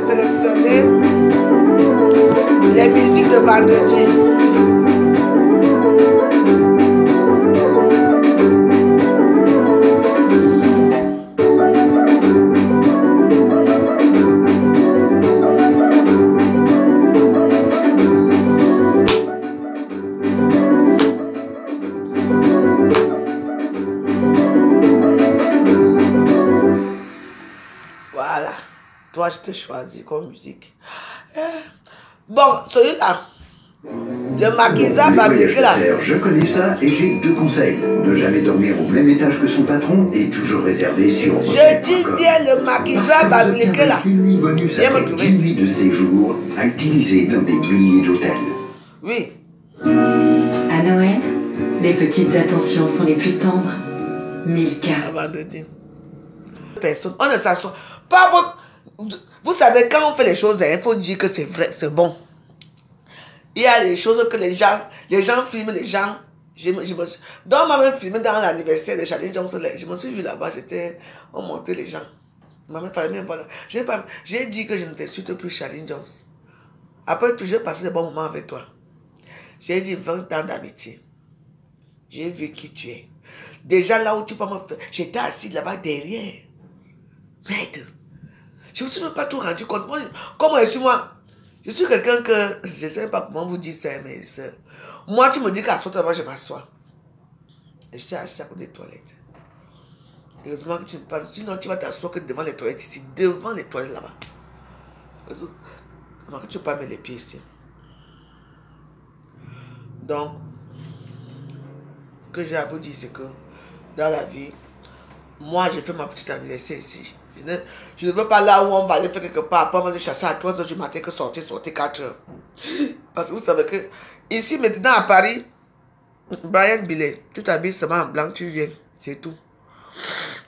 Sélectionner les musiques de vendredi. Voilà. Toi, je t'ai choisi comme musique. Bon, celui-là, le maquisa fabriqué là. Je connais ça et j'ai deux conseils. Ne jamais dormir au même étage que son patron et toujours réserver sur... Je dis bien le maquisa fabriqué là. Une nuit bonus avec 10 nuits de séjour à utiliser dans des milliers d'hôtels. Oui. À Noël, les petites attentions sont les plus tendres. Milka. Avant de dire. Personne, on ne s'assoit pas. Vous savez, quand on fait les choses, il faut dire que c'est vrai, c'est bon. Il y a des choses que les gens filment, les gens. Donc, on m'a même filmé dans l'anniversaire de Charlie Jones. Je me suis vu là-bas, on montait les gens. Ma mère fallait même voilà. J'ai dit que je ne t'insulte plus, Charlie Jones. Après tout, j'ai passé de bons moments avec toi. J'ai dit 20 ans d'amitié. J'ai vu qui tu es. Déjà là où tu peux me faire, j'étais assis là-bas derrière. Merde. Je ne me suis même pas tout rendu compte. Moi, comment je suis moi? Je suis quelqu'un que... Je ne sais pas comment vous dire ça, mais soeurs. Moi, tu me dis qu'à sauter là-bas, je m'assois. Je suis assis à côté des toilettes. Heureusement que tu ne parles. Sinon, tu vas t'asseoir que devant les toilettes ici. Devant les toilettes là-bas. Heureusement que tu ne peux pas mettre les pieds ici. Donc, ce que j'ai à vous dire, c'est que dans la vie, moi, j'ai fait ma petite anniversaire ici. Je ne veux pas là où on va aller faire quelque part. Après, on va aller chasser à 3 h du matin que sortir 4 h. Parce que vous savez que ici, maintenant à Paris, Brian Billet, tu t'habilles seulement en blanc, tu viens. C'est tout.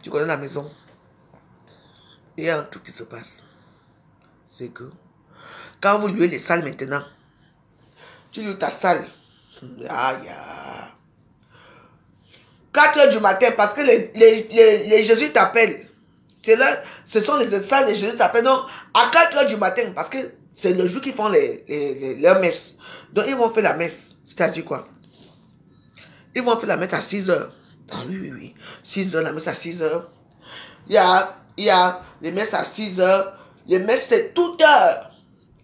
Tu connais la maison. Il y a un truc qui se passe. C'est que quand vous louez les salles maintenant, tu loues ta salle. 4 h du matin, parce que les Jésus t'appellent. Ce sont les salles, les Jésus t'appellent. Donc, à 4 h du matin, parce que c'est le jour qu'ils font leurs messes. Donc, ils vont faire la messe. C'est-à-dire quoi? Ils vont faire la messe à 6 h. Ah oui. 6 h, la messe à 6 h. Il y a les messes à 6 h. Les messes, c'est toute heure.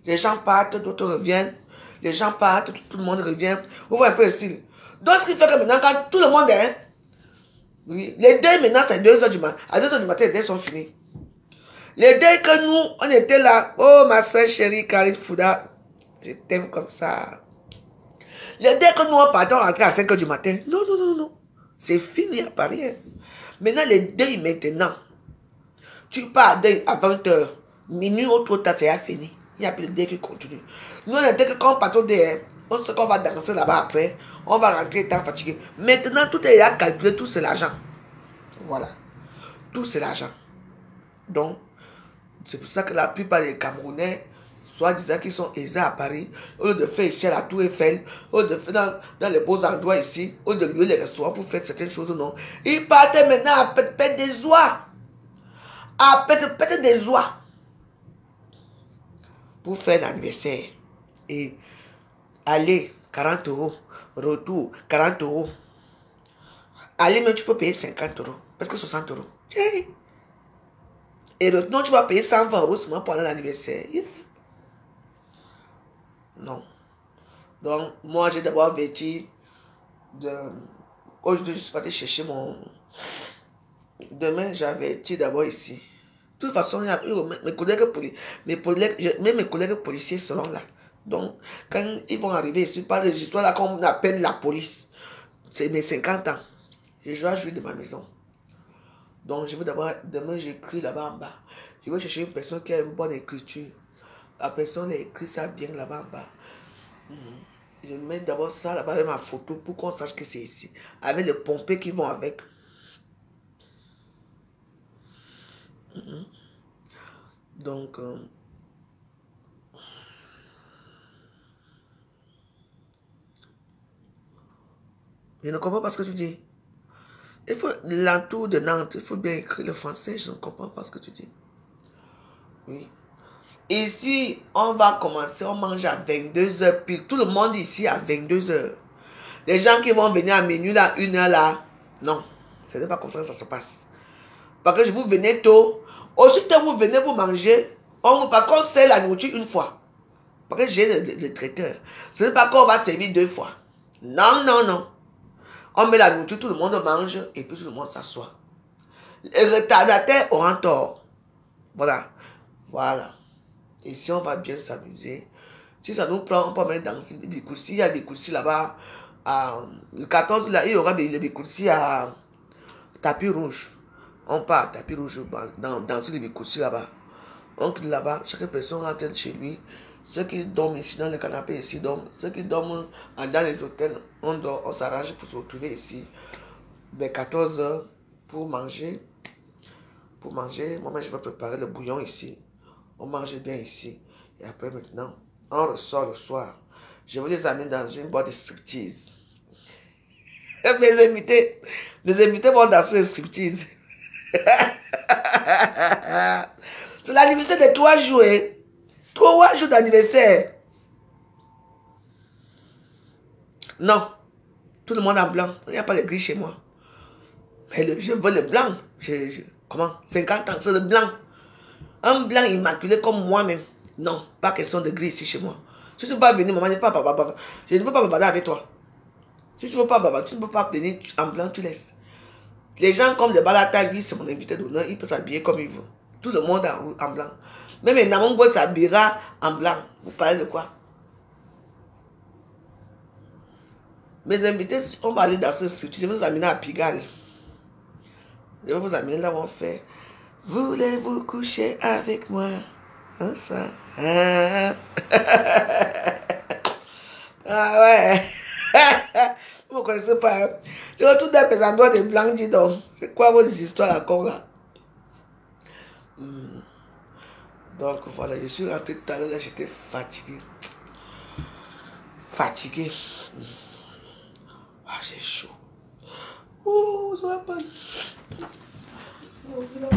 Les gens partent, d'autres reviennent. Les gens partent, tout le monde revient. Vous voyez un peu le style. Donc, ce qui fait que maintenant, quand tout le monde est... Oui, les deuils, maintenant, c'est 2 heures du matin. À 2 heures du matin, les deuils sont finis. Les deuils que nous, on était là. Oh, ma soeur chérie, Karine Fouda. Je t'aime comme ça. Les deuils que nous, on partait, on rentrait à 5 heures du matin. Non, non, non, non. C'est fini à Paris. Hein. Maintenant, les deuils, maintenant. Tu pars à deuil à 20 heures. Minuit ou trop tard, c'est fini. Il n'y a plus de deuil qui continue. Nous, on était que quand on part au deuil, on sait qu'on va danser là-bas après. On va rentrer étant fatigué. Maintenant, tout est à calculer, tout c'est l'argent. Voilà. Tout c'est l'argent. Donc, c'est pour ça que la plupart des Camerounais, soit disant qu'ils sont aisés à Paris, au lieu de faire ici à la Tour Eiffel, au lieu de faire dans les beaux endroits ici, au lieu de louer les restaurants pour faire certaines choses, non. Ils partaient maintenant à pète des oies. À pète des oies. Pour faire l'anniversaire. Et aller, 40 €. Retour, 40 €. Aller, même tu peux payer 50 €. Parce que 60 €. Tiens. Et non, tu vas payer 120 € seulement pour l'anniversaire. Non. Donc, moi, j'ai d'abord vêtu de... Aujourd'hui, je suis parti chercher mon... Demain, j'avais vêtu d'abord ici. De toute façon, mes collègues policiers seront là. Donc, quand ils vont arriver ici, pas des histoires là qu'on appelle la police. C'est mes 50 ans. Je dois jouer de ma maison. Donc, je veux d'abord, demain, j'écris là-bas en bas. Je veux chercher une personne qui a une bonne écriture. La personne a écrit ça bien là-bas en bas. Je mets d'abord ça là-bas avec ma photo pour qu'on sache que c'est ici. Avec les pompiers qui vont avec. Donc, je ne comprends pas ce que tu dis. Il faut l'entour de Nantes, il faut bien écrire le français, je ne comprends pas ce que tu dis. Oui. Ici, on va commencer, on mange à 22 h pile. Tout le monde ici à 22 h. Les gens qui vont venir à minuit là, 1 h là, non. Ce n'est pas comme ça que ça se passe. Parce que vous venez tôt. Aussitôt vous venez, vous mangez. Parce qu'on sert la nourriture une fois. Parce que j'ai le traiteur. Ce n'est pas qu'on va servir 2 fois. Non, non, non. On met la nourriture, tout le monde mange et puis tout le monde s'assoit. Les retardataires auront tort. Voilà. Voilà. Et si on va bien s'amuser, si ça nous prend, on peut mettre dans des Bikoussi. Il y a des Bikoussi là-bas. Le 14, là, il y aura des Bikoussi à tapis rouge. On part à tapis rouge dans les Bikoussi là-bas. Donc là-bas, chaque personne rentre chez lui. Ceux qui dorment ici dans le canapé ici dorment. Ceux qui dorment dans les hôtels, on s'arrange pour se retrouver ici vers 14 h pour manger. Pour manger, moi je vais préparer le bouillon ici. On mange bien ici. Et après maintenant, on ressort le soir. Je vais les amener dans une boîte de striptease. Mes invités vont danser le striptease. C'est l'anniversaire de 3 jours. 3 jours d'anniversaire. Non. Tout le monde en blanc. Il n'y a pas de gris chez moi. Mais je veux le blanc. Comment? 50 ans, c'est le blanc. Un blanc immaculé comme moi-même. Non, pas question de gris ici chez moi. Si tu ne veux pas venir, maman, je ne veux pas bavarder avec toi. Si tu ne veux pas bavarder, tu ne peux pas venir en blanc, tu laisses. Les gens comme le Balata, lui, c'est mon invité d'honneur, il peut s'habiller comme il veut. Tout le monde en blanc. Même Namongo s'habillera en blanc. Vous parlez de quoi? Mes invités, on va aller dans ce street. Je vais vous amener à Pigalle. Je vais vous amener là où on fait. Voulez-vous coucher avec moi? Hein, ça? Ah, ah ouais. Vous ne connaissez pas. Hein? Je retrouve dans mes endroits de blancs, dis donc. C'est quoi vos histoires encore là? Donc voilà, je suis rentré tout à l'heure, j'étais fatigué. Fatigué. Ah, j'ai chaud. Oh, ça va pas. Oh, ça va.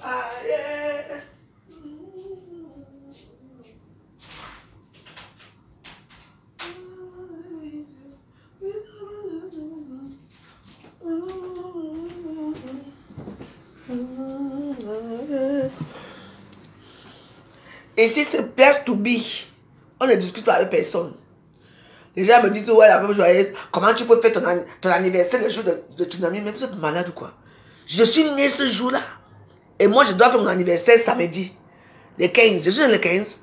Ah, yeah. Et si c'est place to be, on ne discute pas avec personne. Les gens me disent, ouais, la veuve joyeuse, comment tu peux faire ton anniversaire le jour de ton ami? Mais vous êtes malade ou quoi? Je suis né ce jour-là. Et moi, je dois faire mon anniversaire samedi. Le 15. Je suis né le 15.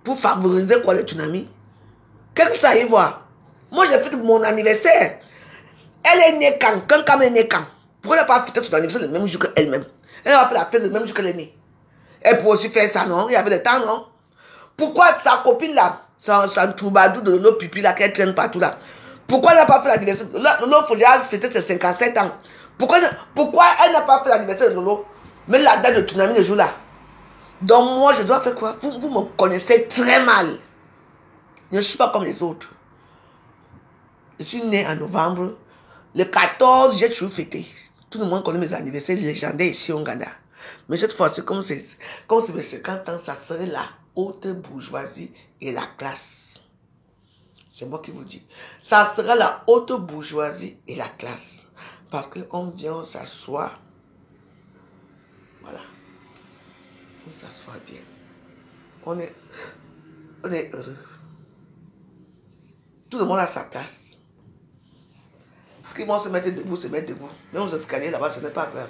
Pour favoriser quoi, le tsunami? Qu'est-ce que ça y voit? Moi, j'ai fait mon anniversaire. Elle est née quand? Quand elle est née quand? Pourquoi elle n'a pas fêté son anniversaire le même jour qu'elle-même? Elle a fait la fête le même jour qu'elle est née. Elle peut aussi faire ça, non? Il y avait le temps, non? Pourquoi sa copine là, son troubadou de Lolo Pipi là, qu'elle traîne partout là? Pourquoi elle n'a pas fait l'anniversaire? Lolo Folia fêtait ses 57 ans. Pourquoi elle n'a pas fait l'anniversaire de Lolo? Mais la date de tsunami le jour là. Donc moi, je dois faire quoi? Vous me connaissez très mal. Je ne suis pas comme les autres. Je suis né en novembre. Le 14, j'ai toujours fêté. Tout le monde connaît mes anniversaires légendaires ici au Ghana. Mais cette fois-ci, comme c'est mes 50 ans, ça serait la haute bourgeoisie et la classe. C'est moi qui vous dis. Ça sera la haute bourgeoisie et la classe. Parce qu'on vient, on s'assoit. Voilà. On s'assoit bien. On est heureux. Tout le monde a sa place. Ce qu'ils vont se mettre debout, se mettre debout. Même aux escaliers là-bas, ce n'est pas grave.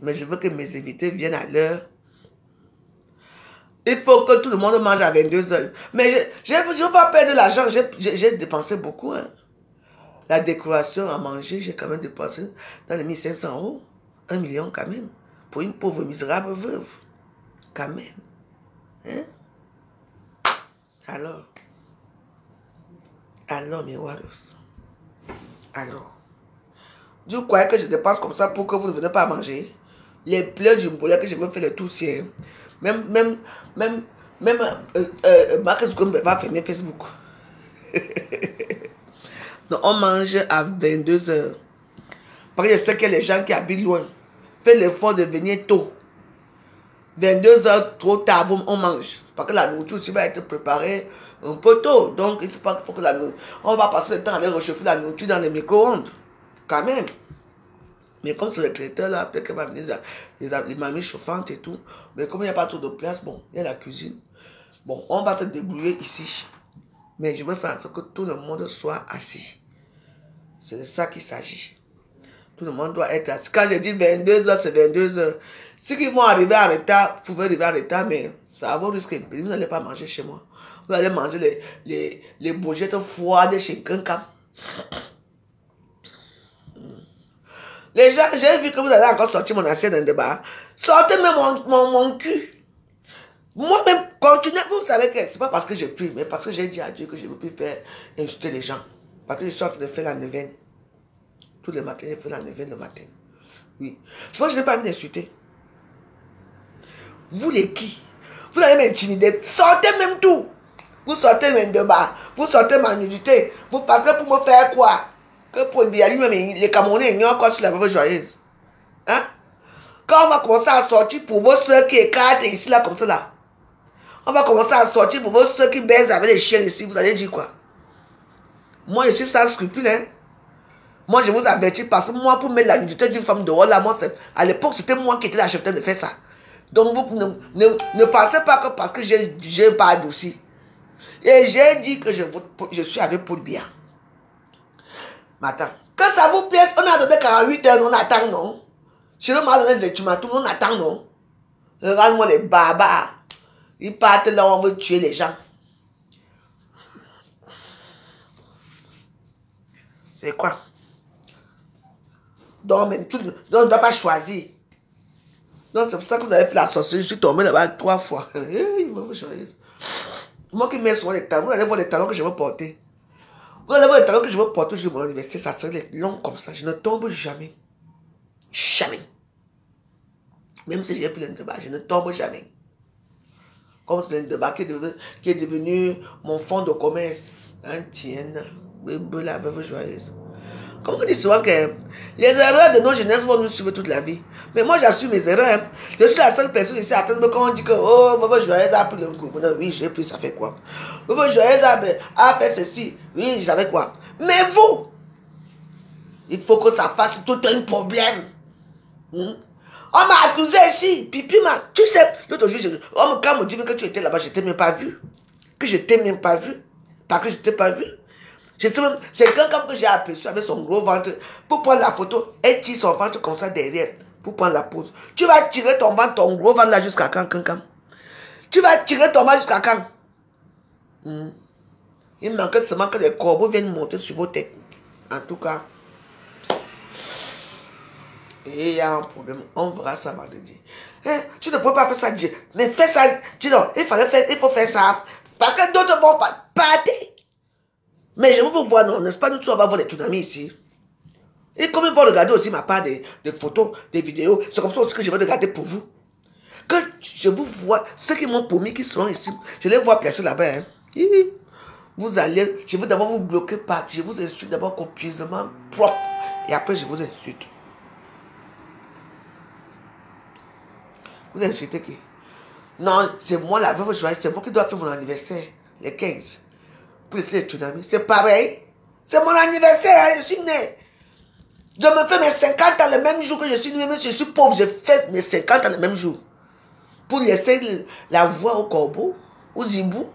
Mais je veux que mes invités viennent à l'heure. Il faut que tout le monde mange à 22 h. Mais je ne veux pas perdre de l'argent. J'ai dépensé beaucoup. Hein. La décoration à manger, j'ai quand même dépensé dans les 1500 €. 1 million quand même. Pour une pauvre misérable veuve. Quand même. Hein? Alors, mes warriors. Alors. Vous croyez que je dépense comme ça pour que vous ne venez pas manger? Les pleurs du Mboulé que je veux faire les tous ici. Même Mark Zuckerberg va fermer Facebook. Donc on mange à 22 h. Parce que je sais que les gens qui habitent loin, faites l'effort de venir tôt. 22 h trop tard, on mange. Parce que la nourriture aussi va être préparée un peu tôt. Donc il faut que la nourriture... On va passer le temps à aller réchauffer la nourriture dans les micro-ondes. Quand même. Mais comme c'est le traiteur là, peut-être qu'elle va venir les mamies chauffantes et tout. Mais comme il n'y a pas trop de place, bon, il y a la cuisine. Bon, on va se débrouiller ici. Mais je veux faire en sorte que tout le monde soit assis. C'est de ça qu'il s'agit. Tout le monde doit être assis. Quand je dis 22 h, c'est 22 h. Ceux qui vont arriver en retard, vous pouvez arriver en retard, mais ça va vous risquer. Vous n'allez pas manger chez moi. Vous allez manger les bougettes froides chez quelqu'un. Les gens, j'ai vu que vous allez encore sortir mon assiette d'un débat. Sortez même mon cul. Moi-même, continuez. Vous savez que c'est pas parce que j'ai pris, mais parce que j'ai dit à Dieu que je ne veux plus faire insulter les gens. Parce que je suis en train de faire la neuvaine. Tous les matins, je fais la neuvaine le matin. Oui. Moi, je n'ai pas envie d'insulter. Vous les qui? Vous allez m'intimider. Sortez même tout. Vous sortez même de bas. Vous sortez ma nudité. Vous parce que pour me faire quoi? Que pour bien lui-même, les Camerounais ignorent quoi sur la veuve joyeuse. Hein? Quand on va commencer à sortir pour vos soeurs qui écartent ici, là, comme ça, là. On va commencer à sortir pour vos soeurs qui baisent avec les chiens ici. Vous allez dire quoi? Moi, je suis sans scrupule, hein. Moi, je vous avertis parce que moi, pour mettre la nudité d'une femme dehors, là, moi, à l'époque, c'était moi qui étais la chef de faire ça. Donc, vous ne pensez pas que parce que j'ai pas adouci. Et j'ai dit que je suis avec Paul Biya. Mais attends, quand ça vous plaît, on a donné 48 heures, on attend, non? Chez nous, on a donné des ultimatums, on attend, non? Regarde-moi les barbares. Ils partent là où on veut tuer les gens. C'est quoi? Donc, mais on ne doit pas choisir. Donc, c'est pour ça que vous avez fait la sorcellerie. Je suis tombé là-bas 3 fois. Moi qui mets sur les talons, vous allez voir les talons que je veux porter. Vous allez voir les talons que je veux porter sur mon anniversaire. Ça serait long comme ça. Je ne tombe jamais. Jamais. Même si j'ai pris l'indébat, je ne tombe jamais. Comme c'est l'indébat qui est devenu mon fonds de commerce. Un tienne. La veuve joyeuse. Comme on dit souvent que les erreurs de nos jeunesses vont nous suivre toute la vie. Mais moi j'assume mes erreurs. Hein. Je suis la seule personne ici à attendre quand on dit que oh, veuve joyeuse a pris le coup. Oui, j'ai pris, ça fait quoi? Veuve joyeuse a fait ceci. Oui, j'avais quoi? Mais vous, il faut que ça fasse tout un problème. On m'a accusé ici. Pipi, tu sais, l'autre jour, quand on me dit que tu étais là-bas, je ne t'ai même pas vu. Que je ne t'ai même pas vu. Parce que je ne t'ai pas vu. C'est quelqu'un que j'ai aperçu avec son gros ventre pour prendre la photo et tire son ventre comme ça derrière pour prendre la pose. Tu vas tirer ton ventre, ton gros ventre là jusqu'à quand? Tu vas tirer ton ventre jusqu'à quand? Il manque seulement que les corbeaux viennent monter sur vos têtes. En tout cas. Et il y a un problème. On verra ça vendredi. Tu ne peux pas faire ça, Dieu. Mais fais ça. Dis donc, il faut faire ça. Parce que d'autres vont pas partir. Mais je veux vous voir, non, n'est-ce pas? Nous tous, on va voir les tsunamis ici. Et comme ils vont regarder aussi ma part des photos, des vidéos, c'est comme ça aussi que je vais regarder pour vous. Que je vous vois, ceux qui m'ont promis qu'ils seront ici, je les vois placer là-bas. Hein. Vous allez, je veux d'abord vous bloquer pas. Je vous insulte d'abord copieusement propre. Et après, je vous insulte. Vous insultez qui? Non, c'est moi la veuve joyeuse, c'est moi qui dois faire mon anniversaire, le 15. Pour laisser les tsunamis. C'est pareil. C'est mon anniversaire, hein, je suis né. Je me fais mes 50 ans le même jour que je suis né, même si je suis pauvre, je fais mes 50 ans le même jour. Pour laisser la voix au corbeau, au zibou.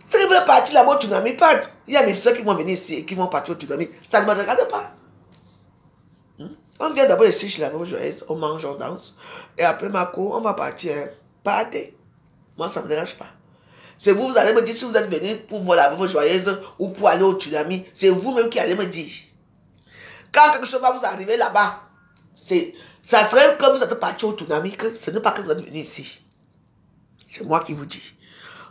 Ceux qui veulent partir là-bas au tsunami, partent. Il y a mes soeurs qui vont venir ici et qui vont partir au tsunami. Ça ne me regarde pas. On vient d'abord ici chez la veuve joyeuse, on mange, on danse. Et après ma cour, on va partir. Hein. Partez. Moi, ça ne me dérange pas. C'est vous, vous allez me dire si vous êtes venu pour voir la veuve joyeuse ou pour aller au tsunami. C'est vous-même qui allez me dire. Quand quelque chose va vous arriver là-bas, ça serait comme vous êtes parti au tsunami, que ce n'est pas que vous êtes venu ici. C'est moi qui vous dis.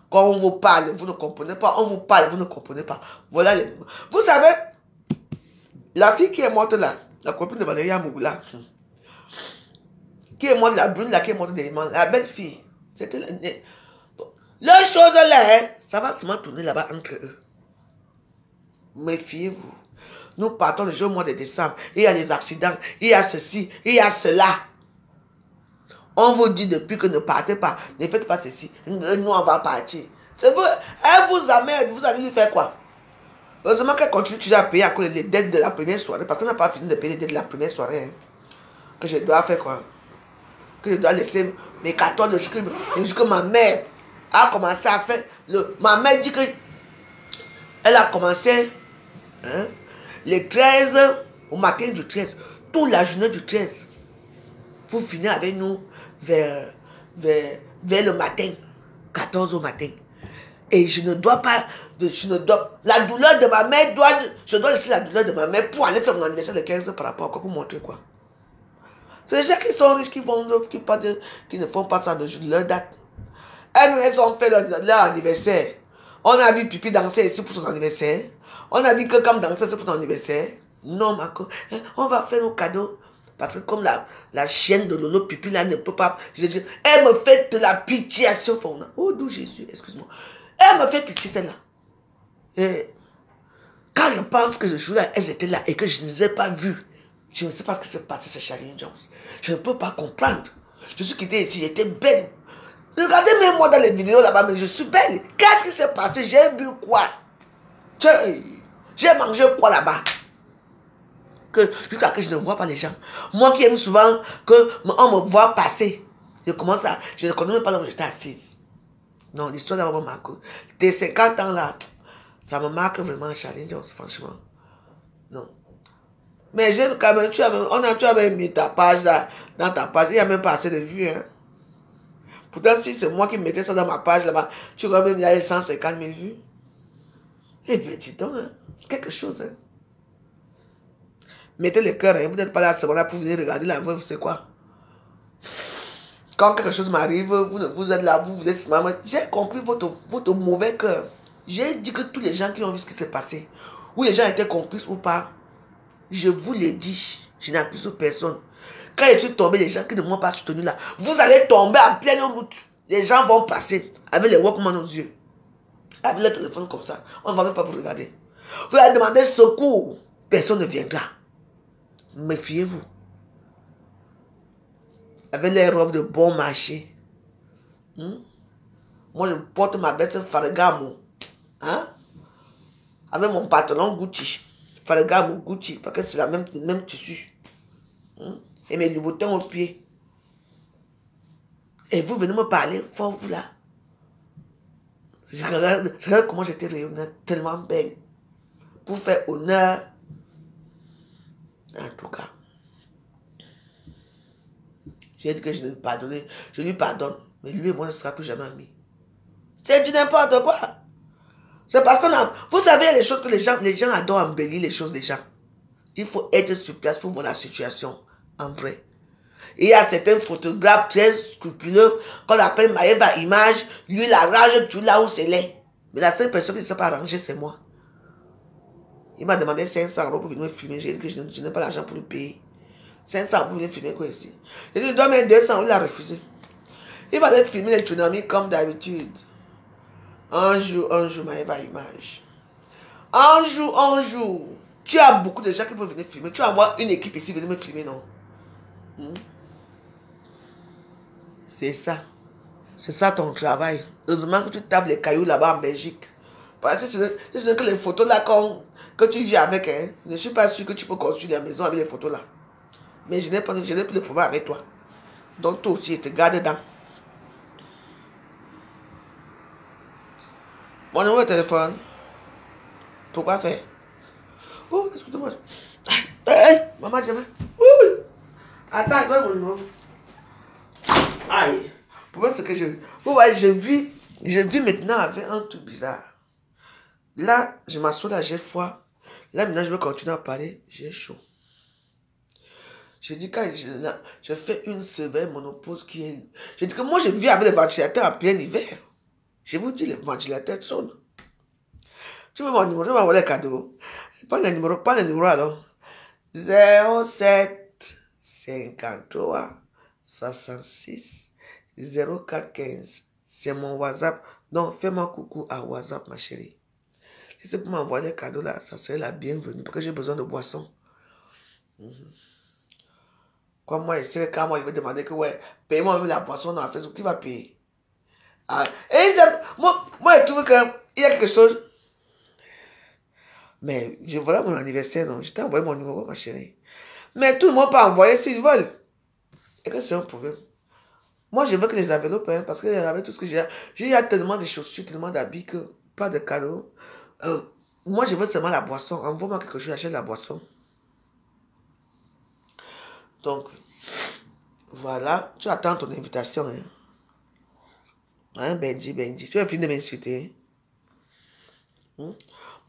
Quand on vous parle, vous ne comprenez pas. On vous parle, vous ne comprenez pas. Voilà les... Vous savez, la fille qui est morte là, la copine de Valérie Amoula, qui est morte, la brune là, qui est morte des la belle fille, c'était la chose là, hein, ça va seulement tourner là-bas entre eux. Méfiez-vous. Nous partons le jour au mois de décembre. Il y a des accidents, il y a ceci, il y a cela. On vous dit depuis que ne partez pas, ne faites pas ceci. Nous, on va partir. C'est vous, elle vous amène, vous allez lui faire quoi? Heureusement qu'elle continue toujours à payer à cause des dettes de la première soirée. Parce qu'on n'a pas fini de payer les dettes de la première soirée. Hein. Que je dois faire quoi? Que je dois laisser mes 14 jusqu'à ma mère a commencé à faire. Ma mère dit que elle a commencé hein, les 13 au matin du 13. Toute la journée du 13. Pour finir avec nous vers le matin. 14 au matin. Et je ne dois pas, la douleur de ma mère, je dois laisser la douleur de ma mère pour aller faire mon anniversaire le 15 par rapport à quoi, pour montrer quoi. C'est les gens qui sont riches, qui ne font pas ça de leur date. Elles ont fait leur anniversaire. On a vu Pipi danser ici pour son anniversaire. On a vu Quelqu'un danser ici pour son anniversaire. Non, Marco, on va faire nos cadeaux. Parce que comme la chienne de Lolo Pipi là ne peut pas, je dis, elle me fait de la pitié à ce fond. Oh, d'où Jésus, excuse-moi. Elle me fait pitié celle-là. Et quand je pense que je joue là, elles étaient là et que je ne les ai pas vues. Je ne sais pas ce qui s'est passé chez Charlie Jones. Je ne peux pas comprendre. Je suis quitté ici, j'étais belle. Regardez même moi dans les vidéos là-bas, mais je suis belle. Qu'est-ce qui s'est passé? J'ai bu quoi? J'ai mangé quoi là-bas? Jusqu'à que je ne vois pas les gens. Moi qui aime souvent qu'on me voit passer. Je ne connais même pas là où j'étais assise. Non, l'histoire d'abord me marque. Tes 50 ans là, ça me marque vraiment, Charlie Jones, franchement. Non. Mais j'aime quand même, tu avais mis ta page là, dans ta page, il n'y a même pas assez de vues. Hein. Pourtant, si c'est moi qui mettais ça dans ma page là-bas, tu aurais même il y 150 000 vues. Eh bien, dis donc, hein, c'est quelque chose. Hein. Mettez le cœur, hein. Vous n'êtes pas là seulement là pour venir regarder la veuve, c'est quoi? Quand quelque chose m'arrive, vous êtes là, vous êtes maman. J'ai compris votre mauvais cœur. J'ai dit que tous les gens qui ont vu ce qui s'est passé, ou les gens étaient complices ou pas, je vous l'ai dit, je n'accuse personne. Quand je suis tombé, les gens qui ne m'ont pas soutenu là, vous allez tomber en pleine route. Les gens vont passer avec les Walkman aux yeux, avec le téléphone comme ça. On ne va même pas vous regarder. Vous allez demander secours, personne ne viendra. Méfiez-vous. Avec les robes de bon marché. Moi, je porte ma veste Ferragamo. Hein? Avec mon pantalon Gucci. Ferragamo Gucci. Parce que c'est le même tissu. et mes Louboutins au pied. Et vous venez me parler fort, vous là. Je regarde comment j'étais rayonnante, tellement belle. Pour faire honneur. En tout cas. J'ai dit que je ne lui pardonne. Je lui pardonne. Mais lui et moi ne sera plus jamais amis. C'est du n'importe quoi. C'est parce qu'on a... Vous savez, il y a des choses que les gens adorent embellir les choses des gens. Il faut être sur place pour voir la situation en vrai. Et il y a certains photographes très scrupuleux qu'on appelle Maëva Image. Lui, il arrange tout là où c'est laid. Mais la seule personne qui ne sait pas arranger, c'est moi. Il m'a demandé 500 € pour venir me filmer. J'ai dit que je n'ai pas l'argent pour le payer. 500 € pour venir filmer quoi ici. J'ai dit, donne-moi 200 €, il a refusé. Il va aller filmer les tsunamis comme d'habitude. Un jour, Maëva Image. Un jour. Tu as beaucoup de gens qui peuvent venir filmer. Tu envoies une équipe ici, venir me filmer, non? C'est ça. C'est ça ton travail. Heureusement que tu tapes les cailloux là-bas en Belgique. Parce que ce n'est que les photos là que tu vis avec. Hein. Je ne suis pas sûr que tu peux construire la maison avec les photos là. Mais je n'ai plus de problème avec toi. Donc toi aussi, te garde dedans. Mon numéro de téléphone. Pourquoi faire? Oh, excusez-moi. Hey, maman, je vais. Attends, je donne mon numéro. Aïe. Pour moi, ce que je... Vous voyez, je vis maintenant avec un truc bizarre. Là, je m'assois là, j'ai froid. Là, maintenant, je veux continuer à parler. J'ai chaud. Je dis, quand je fais une sévère monopause qui est... Je dis que moi, je vis avec les ventilateurs en plein hiver. Je vous dis, les ventilateurs sonnent. Tu veux mon numéro? Tu vas m'envoyer le cadeau. Pas le numéro alors. 07 53 66 04 15. C'est mon WhatsApp. Donc, fais-moi coucou à WhatsApp, ma chérie. Si c'est pour m'envoyer le cadeau là, ça serait la bienvenue. Parce que j'ai besoin de boissons. Comme moi, je sais quand moi, il veut demander que, ouais, paye-moi la boisson dans la Facebook. Qui va payer? Ah, et moi, je trouve qu'il y a quelque chose. Mais voilà mon anniversaire, non? Je t'ai envoyé mon numéro, ma chérie. Mais tout le monde peut envoyer s'ils veulent. Et que c'est un problème. Moi, je veux que les enveloppes, hein, parce que avec tout ce que j'ai, tellement de chaussures, tellement d'habits que pas de cadeaux. Moi, je veux seulement la boisson. Envoie-moi quelque chose, j'achète la boisson. Donc, voilà. Tu attends ton invitation. Hein, Benji. Tu vas finir de m'insulter.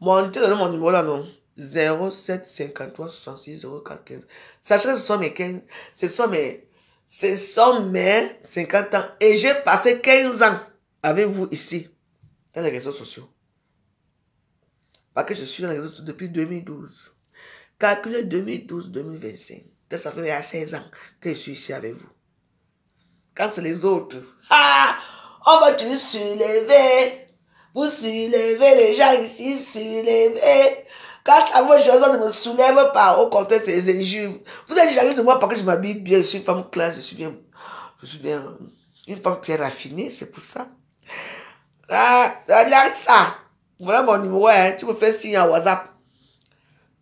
Moi, je te donne mon numéro là, non? 07 53 66 04 15. Sachez que ce sont mes 50 ans. Et j'ai passé 15 ans avec vous ici, dans les réseaux sociaux. Parce que je suis dans les réseaux sociaux depuis 2012. Calculez 2012-2025. Ça fait à 16 ans que je suis ici avec vous. Quand c'est les autres, on va te soulever. Vous soulevez les gens ici, soulevez. Quand ça vaut, je ne me soulève pas. Au contraire, c'est les injures. Vous êtes jaloux de moi parce que je m'habille bien. Je suis une femme claire, je suis bien une femme très raffinée, c'est pour ça. Larissa, voilà mon numéro, hein. Tu me fais signe à WhatsApp.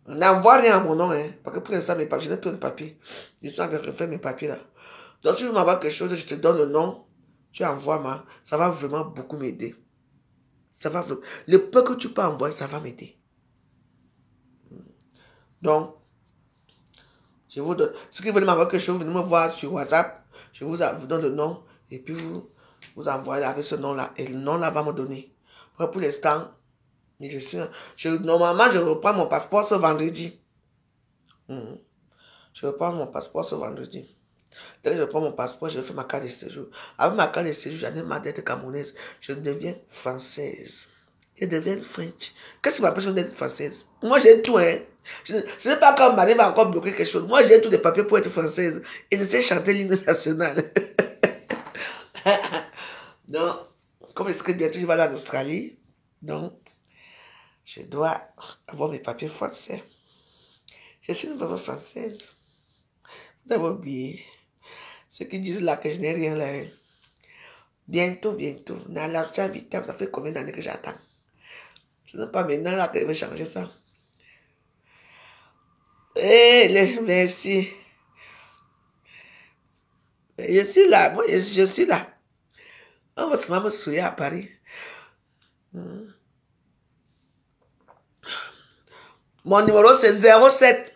On n'envoie rien à mon nom, hein. Parce que pour l'instant, je n'ai plus de papier. Je suis en train de refaire mes papiers là. Donc, si je m'envoie quelque chose, je te donne le nom. Tu envoies moi. Ça va vraiment beaucoup m'aider. Ça va vraiment. Le peu que tu peux envoyer, ça va m'aider. Donc, je vous donne. Si vous voulez m'envoyer quelque chose, venez me voir sur WhatsApp. Je vous donne le nom. Et puis, vous envoyez avec ce nom-là. Et le nom-là va me donner. Pour l'instant, mais normalement, je reprends mon passeport ce vendredi. Je reprends mon passeport ce vendredi. Dès que je prends mon passeport, je fais ma carte de séjour. Avec ma carte de séjour, j'en ai marre d'être camerounaise. Je deviens française. Je deviens French. Qu'est-ce qui m'empêche d'être française? Moi, j'ai tout, hein. Ce n'est pas comme Marie va encore bloquer quelque chose. Moi, j'ai tous les papiers pour être française. Et je sais chanter l'hymne national. Donc, comme est-ce que bientôt je vais aller en Australie, donc, je dois avoir mes papiers français. Je suis une femme française. Vous avez oublié. Ceux qui disent là que je n'ai rien là. Bientôt. Dans l'argent vital, ça fait combien d'années que j'attends? Ce n'est pas maintenant là que je vais changer ça. Merci. Je suis là, moi je suis là. On va se me souiller à Paris. Mon numéro c'est 07.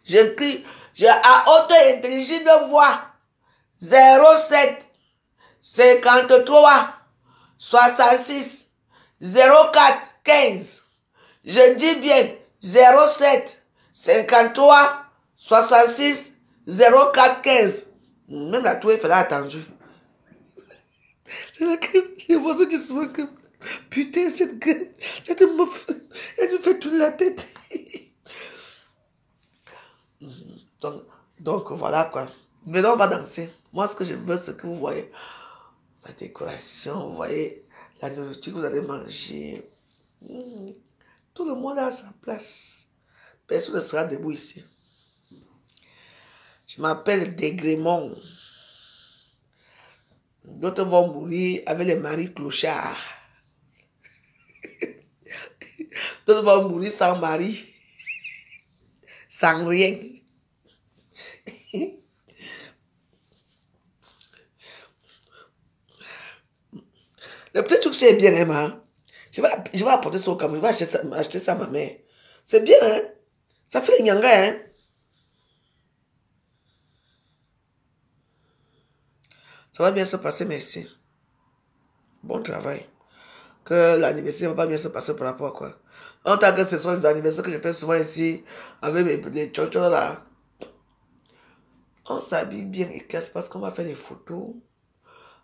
J'écris, j'ai à haute et intelligible voix. 07 53 66 04 15. Je dis bien 07 53 66 04 15. Même la tour, il fallait attendre. Les voisins disent souvent que putain, cette gueule, elle nous fait toute la tête. Donc voilà quoi. Maintenant, on va danser. Moi, ce que je veux, c'est que vous voyez la décoration, vous voyez la nourriture que vous allez manger. Tout le monde a sa place. Personne ne sera debout ici. Je m'appelle Dégrémont. D'autres vont mourir avec les maris clochards. D'autres vont mourir sans mari. Sans rien. Le petit truc, c'est bien, hein. Je vais apporter ça au Cameroun. Je vais acheter ça à ma mère. C'est bien, hein. Ça fait un nyanga, hein. Ça va bien se passer, merci. Bon travail. Que l'anniversaire va pas bien se passer par rapport à quoi. En tant que ce sont les anniversaires que je fais souvent ici, avec les tchotchos là. On s'habille bien et classe parce qu'on va faire des photos.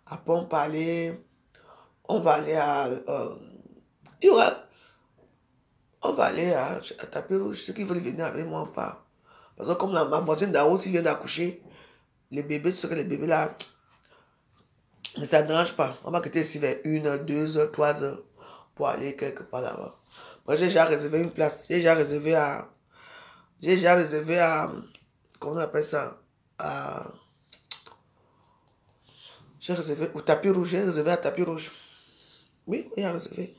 Après, on va aller à... on va aller à Tapis Rouge. Ceux qui veulent venir avec moi, on part. Parce que comme ma voisine d'Ao aussi vient d'accoucher, les bébés, tu sais que les bébés là, mais ça ne dérange pas. On va quitter ici vers 1h, 2h, 3h pour aller quelque part là-bas. Moi, j'ai déjà réservé une place. J'ai déjà réservé à... Comment on appelle ça? J'ai réservé au Tapis Rouge. J'ai réservé à Tapis Rouge. Oui, il a réservé.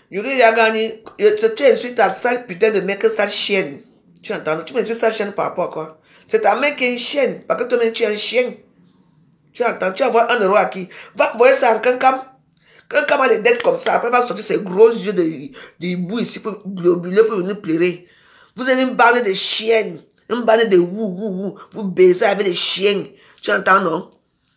Yuri, il a gagné. Tu insultes ta sale putain de mec, sale chienne. Tu entends? Tu m'insultes sale chienne par rapport à quoi? C'est ta mère qui est une chienne. Parce que toi-même, tu es un chien. Tu entends? Tu envoies 1 euro à qui? Va envoyer ça en Kankam. Kankam a les dettes comme ça. Après, va sortir ses gros yeux de boue ici pour globuleux pour venir pleurer. Vous êtes une bande de chiennes. Une bande de wou. Vous baisez avec des chiens. Tu entends, non?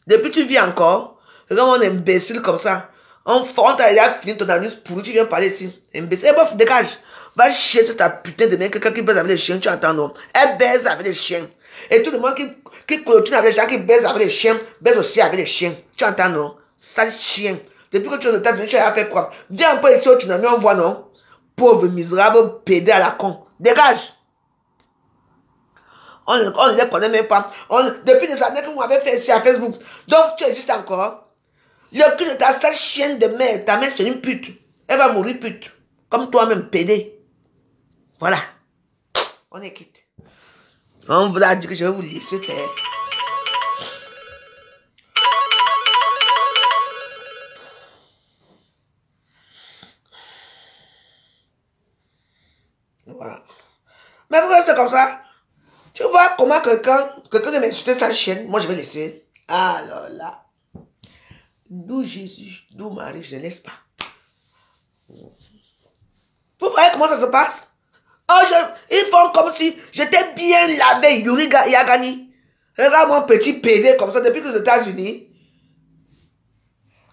Depuis tu vis encore. Regarde, on est imbécile comme ça. On t'a déjà fini ton anus pourri. Tu viens parler ici. Imbécile. Eh, bof, dégage. Va chier sur ta putain de mec. Quelqu'un qui baise avec les chiens. Tu entends, non? Elle baise avec les chiens. Et tout le monde qui continue avec les gens qui baise avec les chiens, baise aussi avec les chiens. Tu entends, non? Sale chien. Depuis que tu es aux États-Unis, tu as fait quoi? Dis un peu ici où tu n'as mis en voix, non? Pauvre, misérable, pédé à la con. Dégage. On ne les connaît même pas. Depuis des années que vous m'avez fait ici à Facebook. Donc tu existes encore. Le cul de ta sale chienne de mère, ta mère c'est une pute. Elle va mourir pute. Comme toi-même, pédé. Voilà. On est quitte. On vous a dit que je vais vous laisser faire. Voilà. Mais pourquoi c'est comme ça? Tu vois comment quelqu'un de m'insulter sa chienne, moi je vais laisser. Alors là, d'où Jésus, d'où Marie, je ne laisse pas. Vous voyez comment ça se passe? Oh, ils font comme si j'étais bien lavé. Yuri Yagani. Regarde mon petit pédé comme ça depuis que les États-Unis.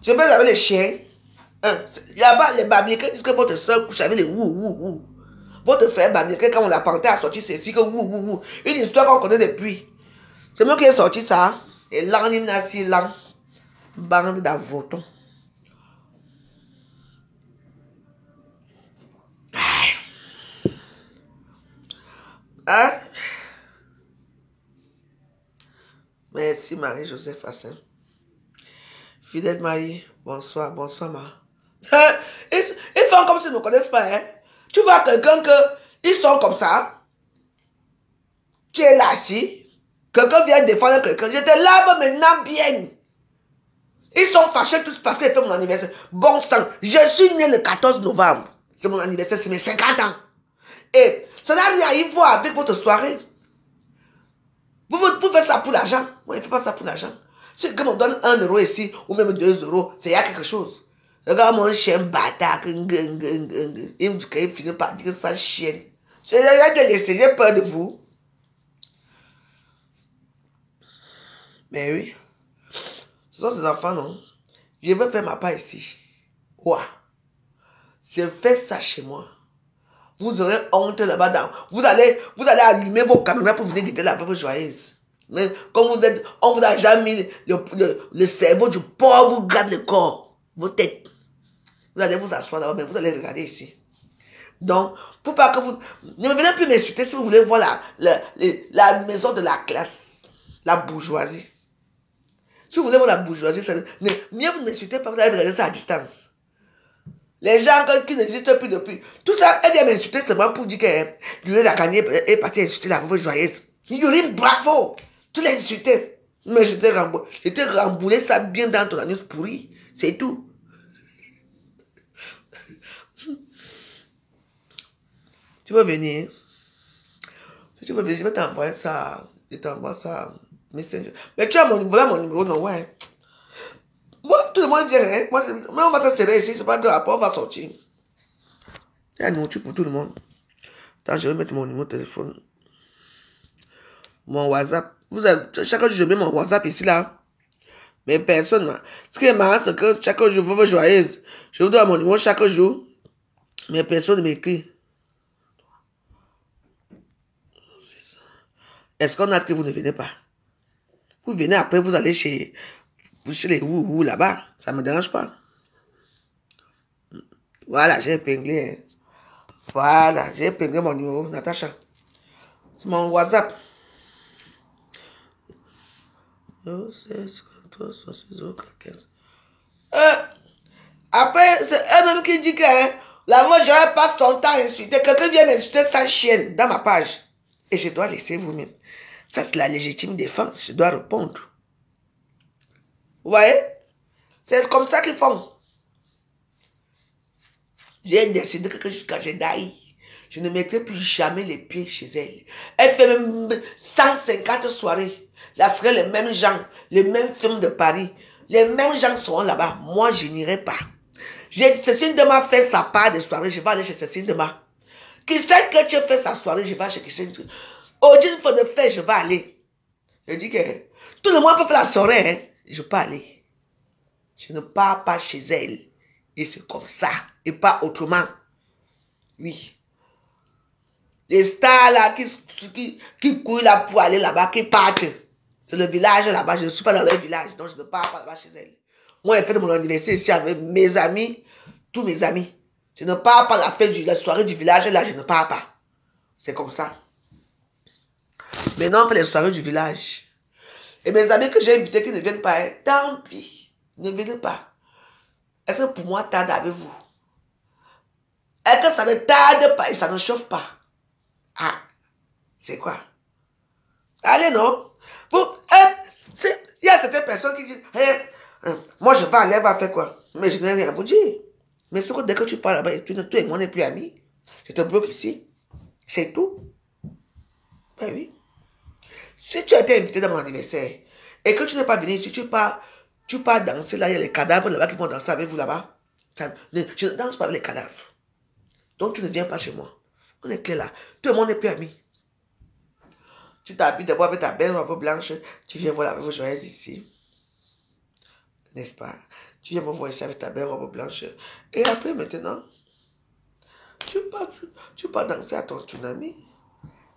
Je baise avec les chiens. Là-bas, les Bamilekins disent que votre soeur couche avec les wou. Votre frère Bamileke, quand on l'a panté à sortir, c'est ici que wou. Une histoire qu'on connaît depuis. C'est moi qui ai sorti ça. Et là, on est assis là. Bande d'avotons. Hein? Merci Marie-Joseph Hassan. Fidèle Marie, bonsoir ma. Ils font comme s'ils ne me connaissent pas, hein? Tu vois quelqu'un ils sont comme ça. Tu es là, si. Quelqu'un vient défendre quelqu'un. Je te lave maintenant bien. Ils sont fâchés tous parce qu'ils font mon anniversaire. Bon sang, je suis né le 14 novembre. C'est mon anniversaire, c'est mes 50 ans. Et Ça n'a rien à y voir avec votre soirée. Vous faites ça pour l'argent. Moi, je ne fais pas ça pour l'argent. Si quelqu'un me donne 1 euro ici, ou même 2 euros, c'est y a quelque chose. Regarde mon chien bâtard, il finit par dire que ça chienne. J'ai peur de vous. Mais oui, ce sont ces enfants, non? Je veux faire ma part ici. Quoi? Si je fais ça chez moi, vous aurez honte là-bas. Vous allez allumer vos caméras pour venir guetter la veuve joyeuse. Mais comme on vous a jamais mis le cerveau du pauvre, vous garde le corps, vos têtes. Vous allez vous asseoir là-bas, mais vous allez regarder ici. Donc, pour pas que vous... Ne venez plus m'insulter si vous voulez voir la maison de la classe, la bourgeoisie. Si vous voulez voir la bourgeoisie, mieux vous ne m'insultez pas, vous allez regarder ça à distance. Les gens qui n'existent plus depuis. Tout ça, elle vient m'insulter seulement pour dire que lui, a gagné et est parti insulter la veuve joyeuse. Yorim, bravo! Tu l'as insulté. Mais je t'ai remboulé ça bien dans ton anus pourri. C'est tout. Tu veux venir? Si tu veux venir, je vais t'envoyer ça. Je t'envoie ça. Messenger. Mais tu as voilà mon numéro, non, ouais. Moi, tout le monde dit rien. Moi, on va se serrer ici, c'est pas grave, après on va sortir. Il y a une nourriture pour tout le monde. Attends, je vais mettre mon numéro de téléphone. Mon WhatsApp. Chaque jour, je mets mon WhatsApp ici, là. Mais personne, là. Ce qui est marrant, c'est que chaque jour, je veux joyeuse. Je vous donne mon numéro chaque jour. Mais personne ne m'écrit. Est-ce qu'on a que vous ne venez pas? Vous venez après, vous allez chez les ouh là-bas. Ça ne me dérange pas. Voilà, j'ai épinglé. Hein. Voilà, j'ai épinglé mon numéro, Natacha. C'est mon WhatsApp. Après, c'est elle-même qui dit que la voix, je passe son temps à insulter. Quelqu'un vient m'insulter sans chienne dans ma page. Et je dois laisser vous-même. Ça, c'est la légitime défense. Je dois répondre. Vous voyez? C'est comme ça qu'ils font. J'ai décidé que jusqu'à Jedaï, je ne mettrai plus jamais les pieds chez elle. Elle fait même 150 soirées. Là, ferait les mêmes gens, les mêmes films de Paris. Les mêmes gens seront là-bas. Moi, je n'irai pas. Cécile Dema fait sa part de soirée. Je vais aller chez Cécile Dema. Qui sait que tu fais sa soirée, je vais chez Cécile Dema. Aujourd'hui, il faut de faire, je vais aller. Je dis que tout le monde peut faire la soirée. Hein. Je peux aller. Je ne pars pas chez elle. Et c'est comme ça. Et pas autrement. Oui. Les stars là qui courent là pour aller là-bas, qui partent. C'est le village là-bas. Je ne suis pas dans leur village. Donc je ne pars pas là-bas chez elle. Moi, j'ai fait mon anniversaire ici avec mes amis. Tous mes amis. Je ne pars pas à la fête de la soirée du village. Là, je ne pars pas. C'est comme ça. Maintenant, on fait les soirées du village. Et mes amis que j'ai invités qui ne viennent pas, hein, tant pis. Ne venez pas. Est-ce que pour moi, tarde avec vous? Est-ce que ça ne tarde pas et ça ne chauffe pas? Ah, c'est quoi? Allez, non? Il y a certaines personnes qui disent, hey, moi je vais aller, elle va faire quoi? Mais je n'ai rien à vous dire. Mais c'est que dès que tu parles là-bas, toi et moi n'est plus amis. Je te bloque ici. C'est tout. Ben oui. Si tu as été invité dans mon anniversaire et que tu n'es pas venu ici, tu pars danser là, il y a les cadavres là-bas qui vont danser avec vous là-bas. Je ne danse pas avec les cadavres. Donc tu ne viens pas chez moi. On est clair là. Tout le monde n'est plus amis. Tu t'habilles d'abord avec ta belle robe blanche. Tu viens voir la veuve joyeuse ici. N'est-ce pas? Tu viens me voir ici avec ta belle robe blanche. Et après maintenant, tu pars danser à ton ami.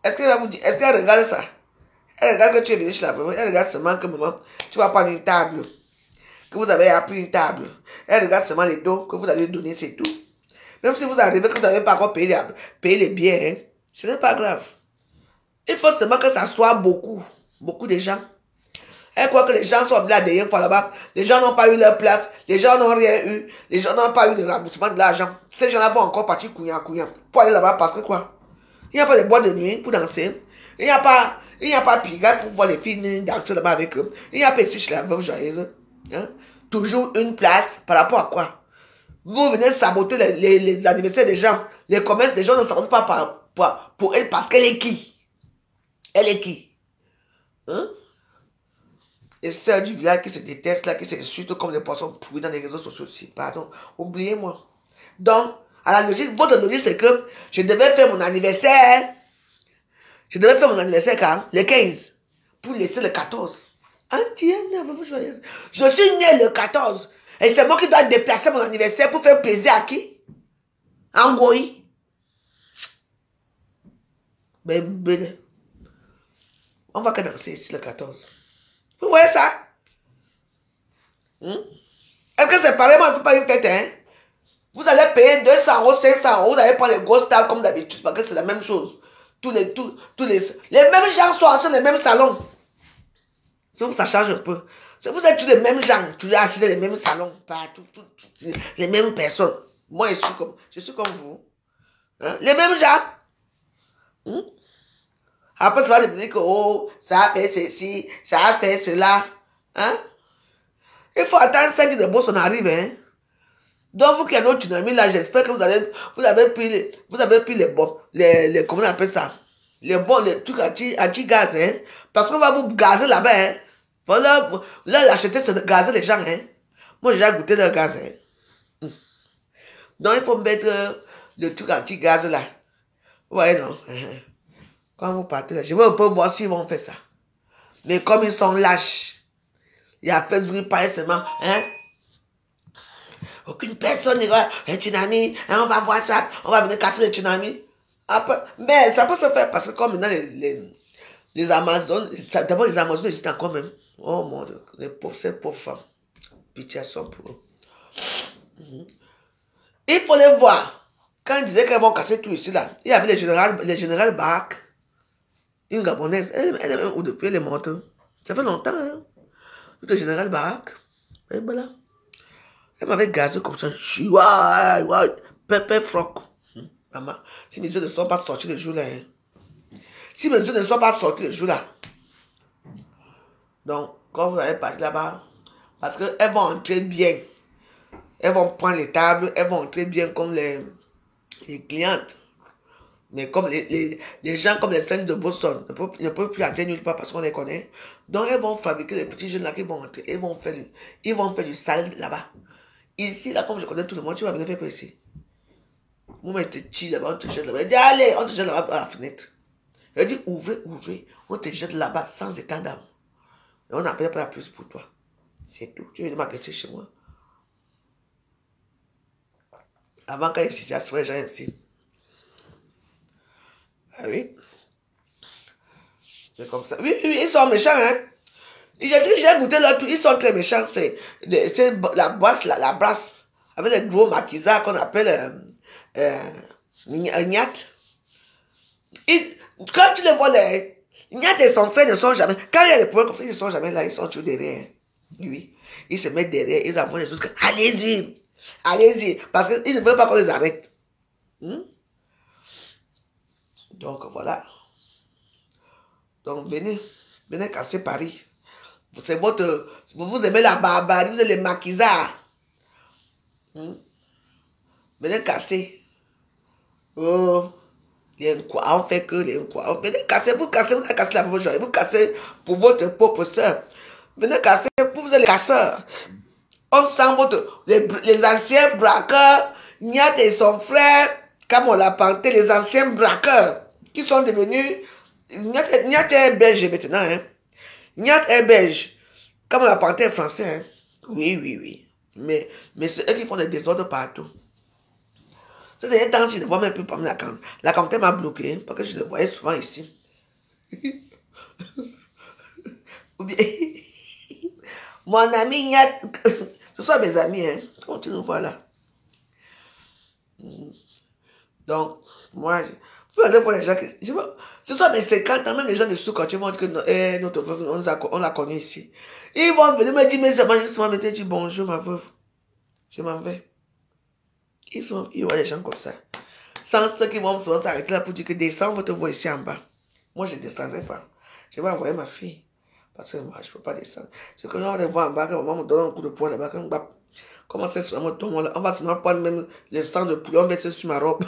Est-ce qu'elle va vous dire, est-ce qu'elle regarde ça? Elle regarde que tu es venu chez la veuve. Elle regarde seulement que maman, tu vas prendre une table. Que vous avez appris une table. Elle regarde seulement les dons que vous avez donnés, c'est tout. Même si vous arrivez que vous n'avez pas encore payé les billets, hein, ce n'est pas grave. Il faut seulement que ça soit beaucoup de gens. Elle croit que les gens sont là derrière pour là-bas. Les gens n'ont pas eu leur place. Les gens n'ont rien eu. Les gens n'ont pas eu de remboursement de l'argent. Ces gens-là vont encore partir couillant pour aller là-bas parce que quoi? Il n'y a pas de boîte de nuit pour danser. Il n'y a pas Pigalle pour voir les filles danser là-bas avec eux. Il n'y a pas ici chez la veuve joyeuse. Hein? Toujours une place par rapport à quoi? Vous venez saboter les anniversaires des gens. Les commerces des gens ne sabotent pas pour elle, parce qu'elle est qui? Elle est qui? Hein? Et celles du village qui se détestent, là, qui s'insultent comme des poissons pourris dans les réseaux sociaux aussi. Pardon, oubliez-moi. Donc, à la logique, votre logique, c'est que je devais faire mon anniversaire. Je devais faire mon anniversaire quand? Le 15. Pour laisser le 14. Je suis né le 14. Et c'est moi qui dois déplacer mon anniversaire pour faire plaisir à qui? En Goï. Ben, on va que danser ici le 14. Vous voyez ça? Est-ce que c'est pareil? Moi, je ne fais pas une tête, hein? Vous allez payer 200 euros, 500 euros, vous allez prendre les grosses tables comme d'habitude, parce que c'est la même chose. Les mêmes gens sont assis dans les mêmes salons. Sauf que ça change un peu. Vous êtes tous les mêmes gens, toujours assis dans les mêmes salons, partout, les mêmes personnes. Moi, je suis comme vous. Hein? Les mêmes gens. Après, ça va dire que, oh, ça a fait ceci, ça a fait cela. Hein? Il faut attendre 5 jours de bourse, on arrive. Hein? Donc, vous qui avez notre tsunami, là, j'espère que vous avez pris les bons, comment on appelle ça? Les bons, les trucs anti-gaz, hein? Parce qu'on va vous gazer là-bas, hein? Voilà, là, l'acheter, c'est de gazer les gens, hein? Moi, j'ai déjà goûté le gaz, hein? Donc, il faut mettre le truc anti-gaz là. Vous voyez, non? Quand vous partez là, je vais un peu voir s'ils vont faire ça. Mais comme ils sont lâches, il y a Facebook, pas seulement, hein? Aucune personne n'ira, un tsunami, hein, on va voir ça, on va venir casser le tsunami. Après, mais ça peut se faire parce que comme maintenant les Amazones, d'abord les Amazones existent encore même. Oh mon Dieu, ces pauvres femmes. Pitié sont pour eux. Il faut les voir. Quand ils disaient qu'elles vont casser tout ici là, il y avait les générales Barak, une Gabonaise, elle est même où depuis elle est morte. Ça fait longtemps, hein. Le général Barak, et voilà. Elle m'avait gazé comme ça. Pépé froc. Maman, si mes yeux ne sont pas sortis le jour-là. Hein. Si mes yeux ne sont pas sortis le jour-là. Donc, quand vous allez partir là-bas, parce qu'elles vont entrer bien. Elles vont prendre les tables, elles vont entrer bien comme les clientes. Mais comme les gens comme les scènes de Boston ne peuvent plus entrer nulle part parce qu'on les connaît. Donc, elles vont fabriquer les petits jeunes là qui vont entrer. Ils vont faire du sale là-bas. Ici, là, comme je connais tout le monde, tu vas venir faire quoi ici? Moi, je te tire là-bas, on te jette là-bas. Je dis, allez, on te jette là-bas à la fenêtre. Je dis, ouvrez, on te jette là-bas sans état d'âme. Et on n'appelle pas la plus pour toi. C'est tout. Tu veux m'agresser chez moi. Avant quand ici, ça se fait déjà ainsi. Ah oui? C'est comme ça. Oui, ils sont méchants, hein? J'ai goûté là tout, ils sont très méchants. C'est la brasse, avec les gros maquisards qu'on appelle Niat. Quand tu les vois, les Niat et son frère ne sont jamais. Quand il y a des problèmes comme ça, ils ne sont jamais là, ils sont toujours derrière. Oui. Ils se mettent derrière, ils envoient des choses que allez-y, parce qu'ils ne veulent pas qu'on les arrête. Donc voilà. Donc venez casser Paris. C'est vous aimez la barbarie, vous êtes les maquisards. Venez casser. Oh, on fait que les quoi. Venez casser, vous allez casser la vos joie. Vous cassez pour votre propre soeur. Venez casser, vous êtes les casseurs. On sent les anciens braqueurs, Niat et son frère, comme on l'a panté, les anciens braqueurs, qui sont devenus. Niat est belge maintenant, hein. Niat est belge. Comme la panthère français. Hein? Oui. Mais c'est eux qui font des désordres partout. Ce dernier temps, je ne vois même plus parmi la cante. La cante m'a bloqué hein, parce que je le voyais souvent ici. Ou bien, mon ami Niat, ce sont mes amis. Hein? Quand tu nous vois là. Donc, moi, vous allez voir les gens que. Ce sont mes 50 ans, même les gens de sous-quand ils vont dire que notre veuve, on l'a connu ici. Ils vont venir me dire, mais c'est moi, justement, me dire bonjour, ma veuve. Je m'en vais. Ils voient les gens comme ça. Sans ceux qui vont souvent s'arrêter là pour dire que descends votre voix ici en bas. Moi, je ne descendrai pas. Je vais envoyer ma fille. Parce que moi, je ne peux pas descendre. C'est que j'aurai voir en bas, que maman me donne un coup de poing là-bas. Comment c'est sur mon tombe là? On va se prendre même le sang de poulet, on va mettre sur ma robe.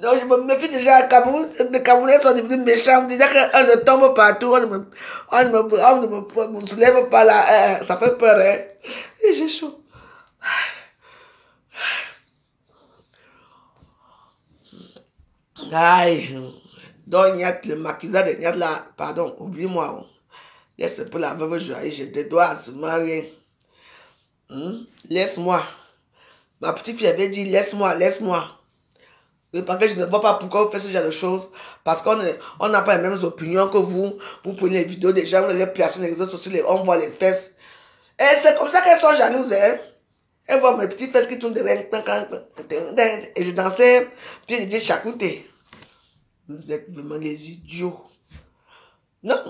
Donc je me méfie déjà. Les Camerounais sont devenus méchants. Déjà qu'on ne tombe partout, on ne me soulève pas là. Ça fait peur. Hein. Et j'ai chaud. Aïe. Donc Niat, le maquisard de Niat là, pardon, oublie-moi. Laisse pour la veuve joyeuse, je te dois à se marier. Laisse-moi. Ma petite fille avait dit laisse-moi, laisse-moi. Parce que je ne vois pas pourquoi vous faites ce genre de choses. Parce qu'on n'a pas les mêmes opinions que vous. Vous prenez les vidéos des gens, vous les placez sur les réseaux sociaux, on voit les fesses. Et c'est comme ça qu'elles sont jalouses. Hein? Elles voient mes petites fesses qui tournent de rien. Et je dansais, puis je disais chacouté. Vous êtes vraiment des idiots. Non.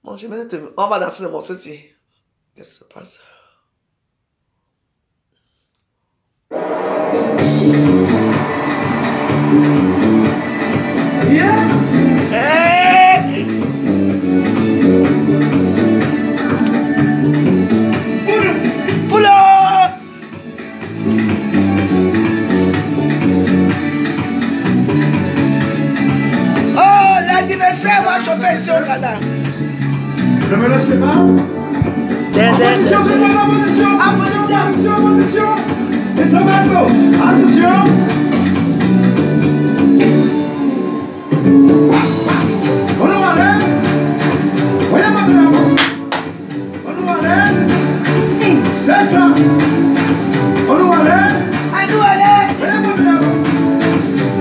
Bon, on va danser le morceau aussi. Qu'est-ce qui se passe? Yeah. Hey. Pull up. Oh, l'anniversaire va chauffer ici au Ghana. Ne me lâchez pas. Attention, tout le monde, attention. Et ça va, attention. On va aller. Voyez maintenant. On va aller. C'est ça. On va aller. Voyez maintenant.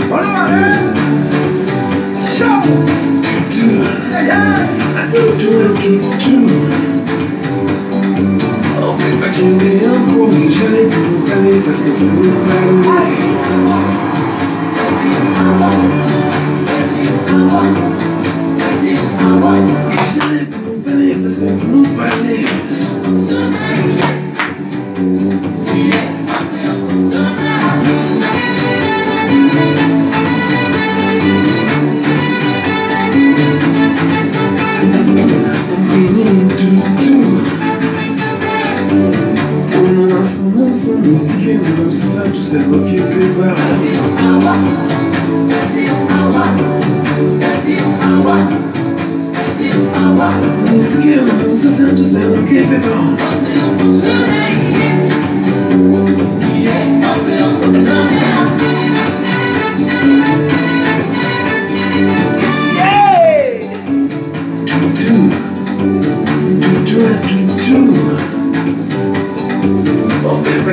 On va aller. Show. Oh, mais tu m'es un gros, j'allais pour aller parce que tu me parlais. J'allais pour aller parce que tu me parlais. C'est ça, tout c'est l'eau qui fait peur. C'est ça, tout c'est l'eau qui fait peur.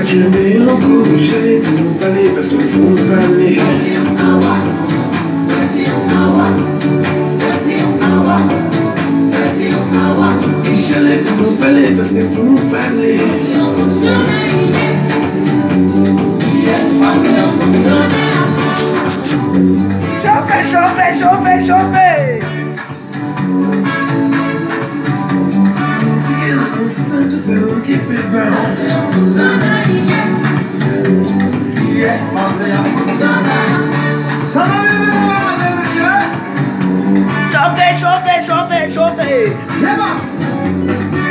Je mets en cours, j'allais pour me parler parce qu'il faut me parler. J'allais pour me parler parce qu'il faut me parler. Chauffez. C'est ça, l'eau qui fait peur. Chauffez.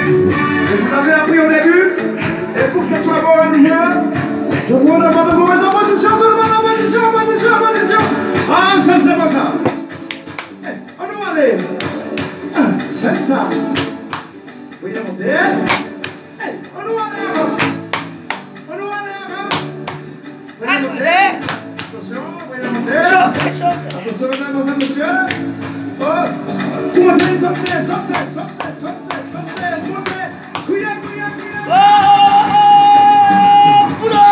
Vous l'avez appris au début. Et pour que ça soit bon, je vous demande de vous mettre en position. Tout le monde en position. Ah, ça, c'est pas ça. On va aller. C'est ça. Vous voyez monter. On va aller. Attention, voyez monter. Attention, mesdames, monsieur. Oh, commencez, sortez. Couillez. Oh, poula.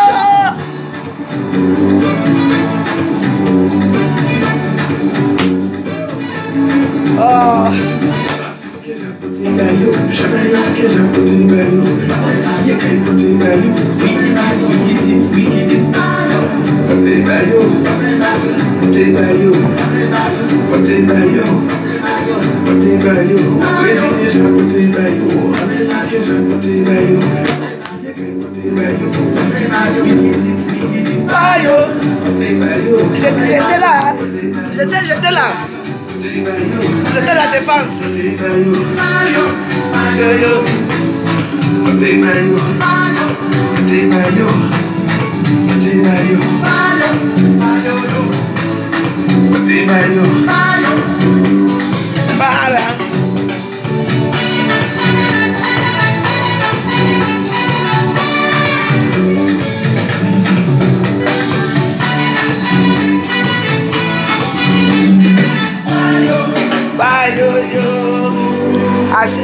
Oh. J'étais là. C'était la défense. côté Mario. Voilà. Bye yo yo. Ah si.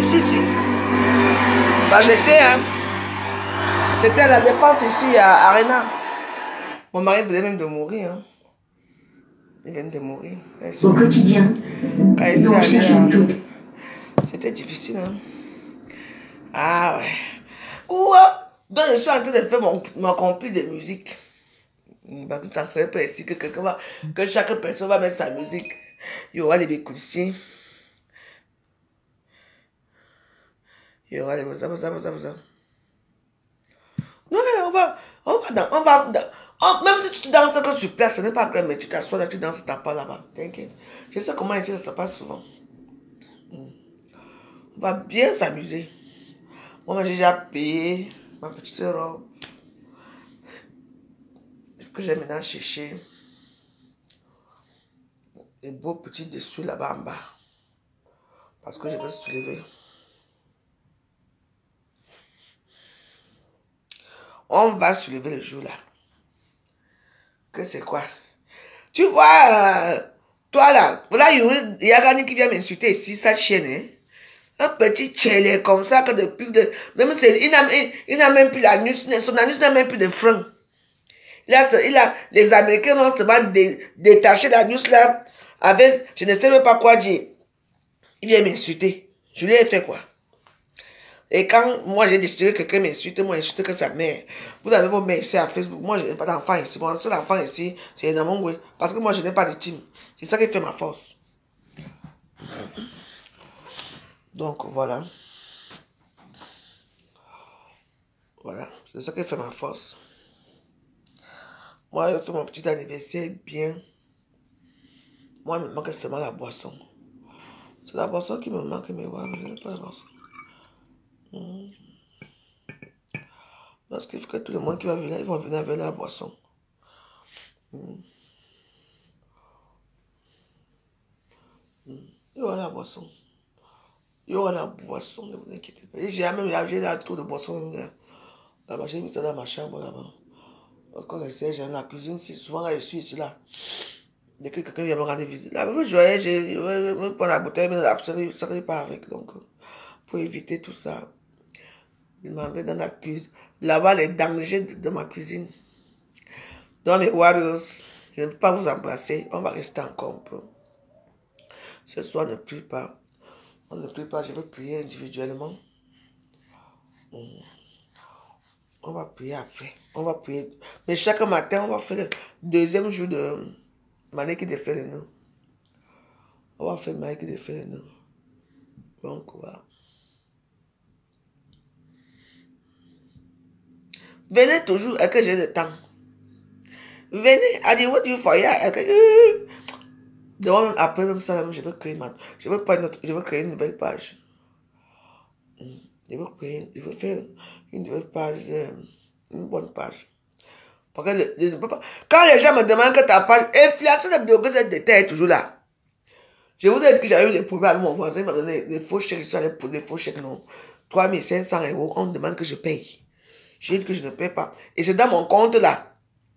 Bah j'étais hein. C'était à la défense ici à Arena. Mon mari venait même de mourir. Hein. Il vient de mourir. Au quotidien, nous recherchons tout. C'était difficile hein. Ah ouais. Ou donc je suis en train de faire mon compil de musique. Parce que ça serait pas ici que quelqu'un va, que chaque personne va mettre sa musique. Il y aura les bécoussiers. Il y aura les ça. Non, même si tu danses que sur place, ce n'est pas grave, mais tu t'assois là, tu danses ta part là-bas. T'inquiète. Je sais comment ici ça se passe souvent. On va bien s'amuser. Moi, j'ai déjà payé ma petite robe. Que j'ai maintenant cherché des beaux petits dessus là-bas en bas. Parce que je vais soulever. On va soulever le jour là. Que c'est quoi? Tu vois, toi là, voilà, il y a Gani qui vient m'insulter ici, cette chienne, hein? Un petit tchèlé comme ça que depuis... Même il n'a même plus l'anus, son anus n'a même plus de frein. Les Américains ont seulement détaché l'anus là avec, je ne sais même pas quoi dire. Il vient m'insulter. Je lui ai fait quoi? Et quand moi j'ai décidé que quelqu'un m'insulte, moi j'insulte que sa mère. Vous avez vos mères ici à Facebook. Moi je n'ai pas d'enfant ici. Mon seul enfant ici, c'est Namongwe. Parce que moi je n'ai pas de team. C'est ça qui fait ma force. Donc voilà. Voilà. C'est ça qui fait ma force. Moi, je fais mon petit anniversaire bien. Moi, il me manque seulement la boisson. C'est la boisson qui me manque, mais voilà, je n'ai pas la boisson. Parce qu'il faut que tout le monde qui va venir, ils vont venir avec la boisson. Il y aura la boisson. Il y aura la boisson, ne vous inquiétez pas. J'ai la tour de boisson là-bas. J'ai mis ça dans ma chambre là-bas. Parce qu'on essaie, j'ai la cuisine, souvent là, je suis ici là. Dès que quelqu'un vient me rendre visite. Là, je voyais, je vais prendre la bouteille, mais ça ne pas avec. Donc, pour éviter tout ça, il m'avait dans la cuisine. Là-bas, les dangers de ma cuisine. Dans les Warriors, je ne peux pas vous embrasser. On va rester encore un peu. Ce soir, ne prie pas. On ne prie pas, je veux prier individuellement. On va prier après. On va prier. Mais chaque matin, on va faire le deuxième jour de Manéki de faire le nous. On va faire Manéki de faire le nous. Donc, voilà. Venez toujours et que j'ai le temps. Venez. I dit, what do you for here? Après même ça, je veux créer je veux créer une nouvelle page. Je veux faire une nouvelle page, une bonne page. Parce que quand les gens me demandent que ta page, influence de vidéo que cette détail est toujours là. Je vous ai dit que j'avais eu des problèmes avec mon voisin, il m'a donné des faux chèques, des faux chèques, non. 3500 €, on me demande que je paye. J'ai dit que je ne paye pas. Et c'est dans mon compte là,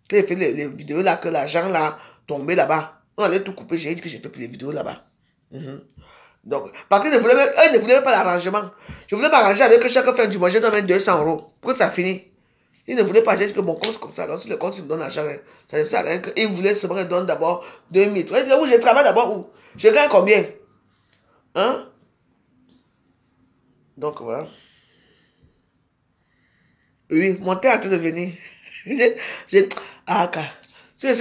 que j'ai fait les vidéos là, que l'argent là, tombé là-bas. On allait tout couper, j'ai dit que j'ai fait les vidéos là-bas. Donc, parce qu'ils ne voulaient pas l'arrangement. Je voulais m'arranger avec chaque fin du mois, je dois mettre 200 € pour que ça finisse. Ils ne voulaient pas, j'ai dit que mon compte c'est comme ça. Donc, si le compte me donne l'argent, ça ne sert à rien. Ils voulaient seulement me donner d'abord 2000. Tu vois, où je travaille d'abord où? Je gagne combien? Hein? Donc, voilà. Oui, mon thé est en train de venir. Ah, je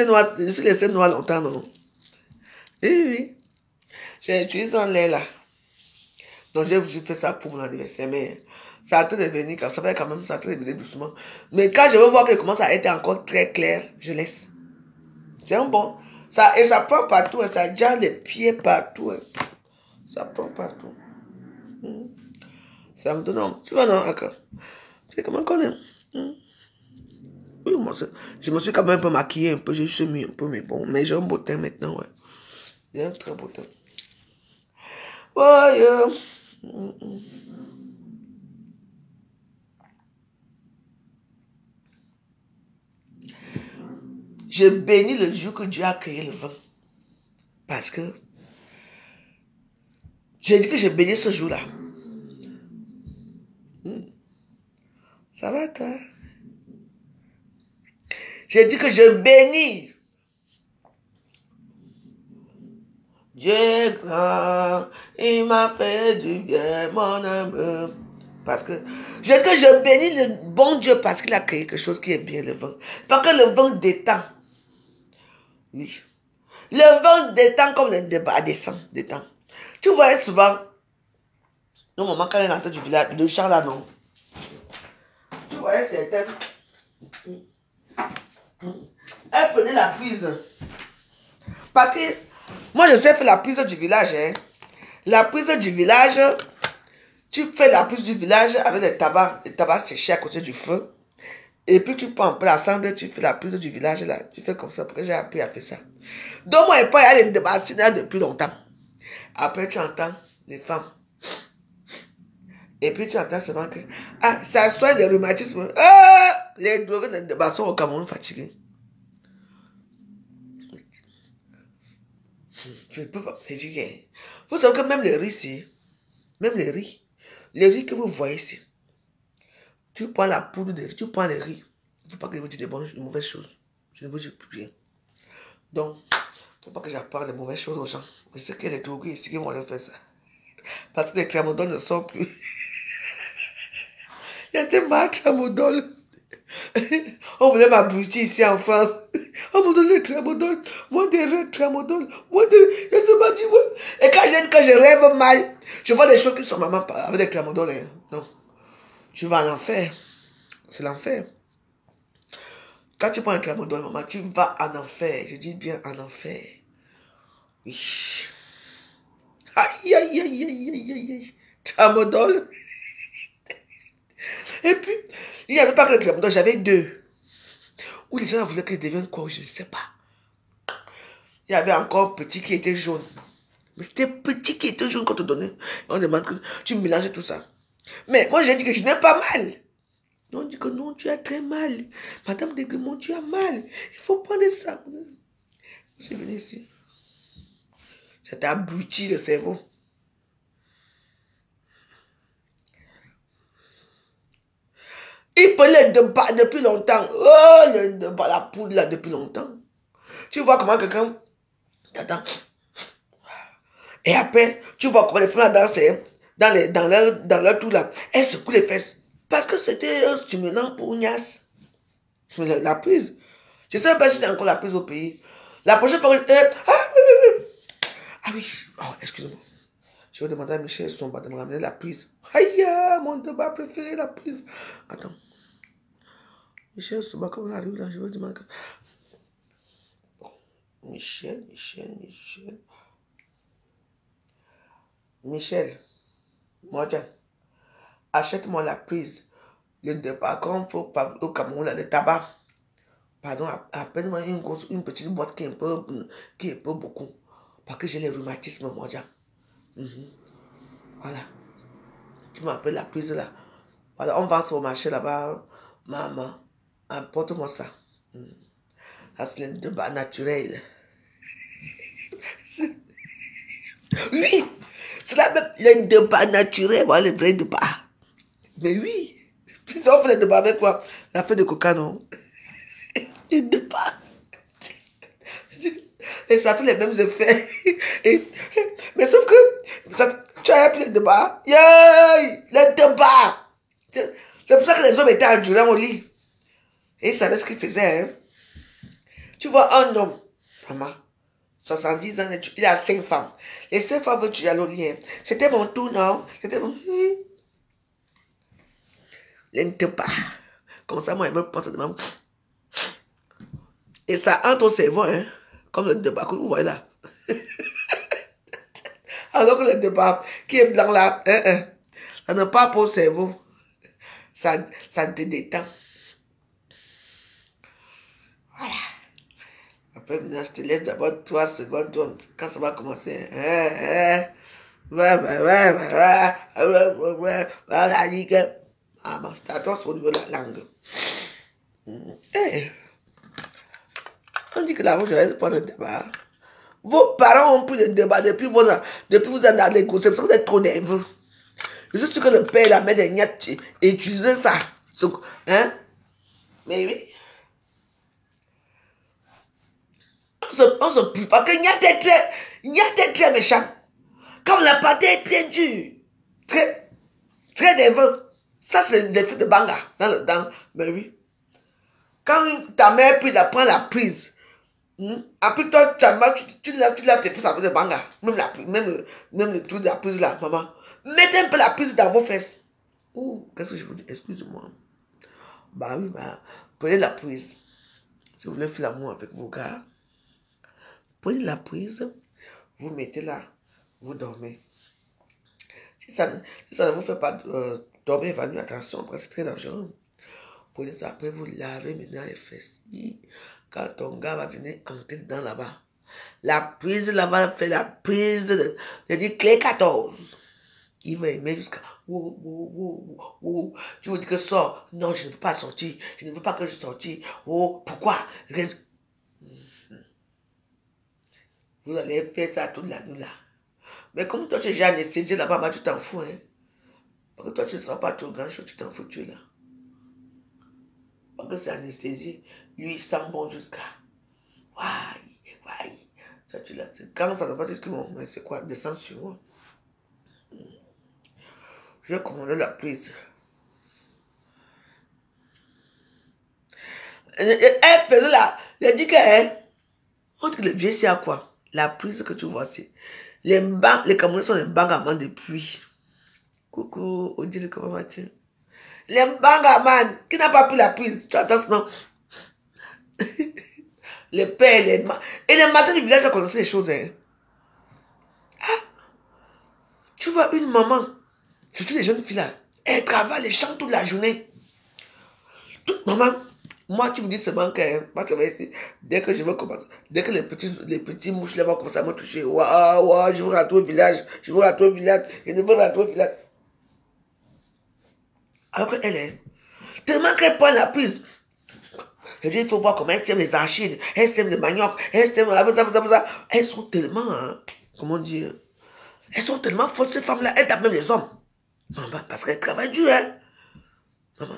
suis laissé noir longtemps, non? Oui. J'ai utilisé un lait là. Donc j'ai fait ça pour mon anniversaire, mais ça a en train de venir, ça va quand même, ça a en train de venir doucement. Mais quand je veux voir qu'il commence à être encore très clair, je laisse. C'est un bon. Et ça prend partout, ça déjà les pieds partout. Ça prend partout. Ça me donne. Tu vois, non, d'accord. Tu sais comment on est. Oui, moi, je me suis quand même un peu maquillée, un peu, je suis mis un peu, mais bon, mais j'ai un beau teint maintenant, ouais. Il est un très beau temps. Ouais, je bénis le jour que Dieu a créé le vent. Parce que j'ai dit que je bénis ce jour-là. Ça va, toi? J'ai dit que je bénis. Dieu est grand, il m'a fait du bien, mon âme. Parce que j'ai dit que je bénis le bon Dieu parce qu'il a créé quelque chose qui est bien, le vent. Parce que le vent détend. Oui. Le vent détend comme le débat descend, détend. Tu voyais souvent, nos mamans, quand elles rentrent du village, de champ là, non. Tu voyais certaines. Elle prenait la prise. Parce que moi, je sais faire la prise du village. Hein. La prise du village, tu fais la prise du village avec le tabac séché à côté du feu. Et puis tu prends un peu la cendre, tu fais la prise du village là. Tu fais comme ça, parce que j'ai appris à faire ça. Donc moi, et pas, il y a les débats depuis longtemps. Après, tu entends les femmes. Et puis tu entends seulement que ça soit les rhumatismes. Les drogues de débat sont au Cameroun fatigués. Je ne peux pas fatiguer. Vous savez que même les riz ici, même les riz que vous voyez ici, tu prends la poudre de riz, tu prends les riz. Il ne faut pas que je vous dise de mauvaises choses. Je ne vous dis plus rien. Donc, il ne faut pas que j'apprenne des mauvaises choses aux gens. Je sais qu'il y a des drogués ici qui vont aller faire ça. Parce que les tramadol ne sortent plus. Il y a des mal tramadol. On voulait m'abrutir ici en France. On me donne le tramadol. Moi, des tramadol. Moi, je sais pas, tu vois. Et quand je rêve mal, je vois des choses qui sont maman avec des tramadol. Hein. Non. Tu vas en enfer. C'est l'enfer. Quand tu prends un tramadol, maman, tu vas en enfer. Je dis bien en enfer. Oui. Aïe, aïe, aïe, aïe, aïe, aïe. Tramadol. Et puis, il n'y avait pas que le tramadol, j'avais deux. Où les gens voulaient que je devienne quoi, je ne sais pas. Il y avait encore petit qui était jaune. Mais c'était petit qui était jaune qu'on te donnait. On demande que tu mélanges tout ça. Mais moi, j'ai dit que je n'ai pas mal. On dit que non, tu as très mal. Madame Degrimont, tu as mal. Il faut prendre ça. Je suis venu ici. Ça t'a abruti le cerveau. Il prenait le débat depuis longtemps. Oh, le débat, la poudre là depuis longtemps. Tu vois comment quelqu'un... Attends. Et après, tu vois comment les femmes dansaient dans leur tout là. Elles secouent les fesses. Parce que c'était un stimulant pour Nias. La prise. Je ne sais pas si c'est encore la prise au pays. La prochaine fois... Ah oui. Oh, excusez-moi. Je vais demander à Michel Somba de me ramener la prise. Aïe, mon débat préféré, la prise. Attends. Michel Somba, quand on arrive là, je vais demander... Bon. Michel. Moi, tiens. Achète-moi la prise. Le débat, quand il faut au Cameroun, le tabac. Pardon, appelle-moi une petite boîte qui est un peu beaucoup. Parce que j'ai les rhumatismes, moi, tiens. Voilà. Tu m'appelles la prise là. Voilà, on vend sur le marché là-bas. Maman, apporte-moi ça. Ça, c'est le débat naturel. Oui, c'est la même. Le débat naturel, voilà le vrai débat. Mais oui, si on fait le débat avec quoi? La feuille de coca, non? Le débat. Et ça fait les mêmes effets. Mais sauf que tu as appris le débat. Yay! Le débat! C'est pour ça que les hommes étaient endurants au lit. Et ils savaient ce qu'ils faisaient. Hein? Tu vois, un homme, maman, 70 ans, il a 5 femmes. Les 5 femmes veulent tuer à lit. Hein? C'était mon tour, non? C'était mon... Le débat. Comme ça, moi, ils veulent penser de maman. Et ça entre au cerveau, hein? Comme le débat que vous voyez là. Alors que le débat qui est blanc là, ça ne part pas au cerveau. Ça te détend. Voilà. Après, maintenant, je te laisse d'abord 3 secondes, quand ça va commencer. Ah, bon, c'est attention au niveau de la langue. On dit que la voix, je vais prendre le débat. Vos parents ont pris le débat depuis vous en allez gosser, parce que vous êtes trop nerveux. Je suis sûr que le père et la mère des gnattes utilisaient ça. Hein? Mais oui. On se pue parce que Niat est très méchant. Comme la pâté est très dure, très nerveux. Ça, c'est l'effet de Banga. Mais oui. Quand ta mère prend la prise, après toi, tu lèves tes fesses avec de Banga. Même le truc de la prise là, maman. Mettez un peu la prise dans vos fesses. Ouh, qu'est-ce que je vous dis? Excusez-moi. Bah oui, prenez la prise. Si vous voulez faire l'amour avec vos gars, prenez la prise, vous mettez là, vous dormez. Si ça ne vous fait pas dormir évanoui, attention, après c'est très dangereux. Prenez ça, après vous lavez maintenant les fesses. Quand ton gars va venir entrer dedans là-bas, la prise là va faire la prise, je dis clé 14. Il va aimer jusqu'à... Tu veux dire que sors? Non, je ne peux pas sortir. Je ne veux pas que je sorte. Oh, pourquoi? Vous allez faire ça toute la nuit là. Mais comme toi tu es déjà anesthésié là-bas, tu t'en fous. Hein? Parce que toi tu ne sens pas trop grand chose, tu t'en fous, tu es là. Parce que c'est anesthésie. Lui il sent bon jusqu'à... Ouais. Ça, tu l'as. Quand ça ne va pas dire que bon, mais c'est quoi? Descends sur moi. Je vais commander la prise. Elle faisait là. Elle dit que... On dit que le vieux c'est à quoi? La prise que tu vois, c'est... Les Camerounais sont les bangamans de pluie. Coucou, Odile, comment vas-tu? Les bangamans, qui n'a pas pris la prise? Tu attends, sinon... Les pères, les mâts. Et les matins du village, on connaissait les choses. Hein. Ah, tu vois une maman, surtout les jeunes filles là, elles travaillent les champs toute la journée. Maman, moi tu me dis seulement que moi travailler ici, dès que je veux commencer, dès que les petits mouches là vont commencer à me toucher, waouh, je veux rentrer au village, je ne veux rentrer au village. Alors qu'elle est, tellement qu'elle prend la prise. Je dis, il faut voir comment elles sèment les arachides, elles sèment le manioc, elles sèment ça. Elles sont tellement, hein, comment dire, elles sont tellement fortes, ces femmes-là, elles tapent même les hommes. Maman, parce qu'elles travaillent dur, hein. Maman.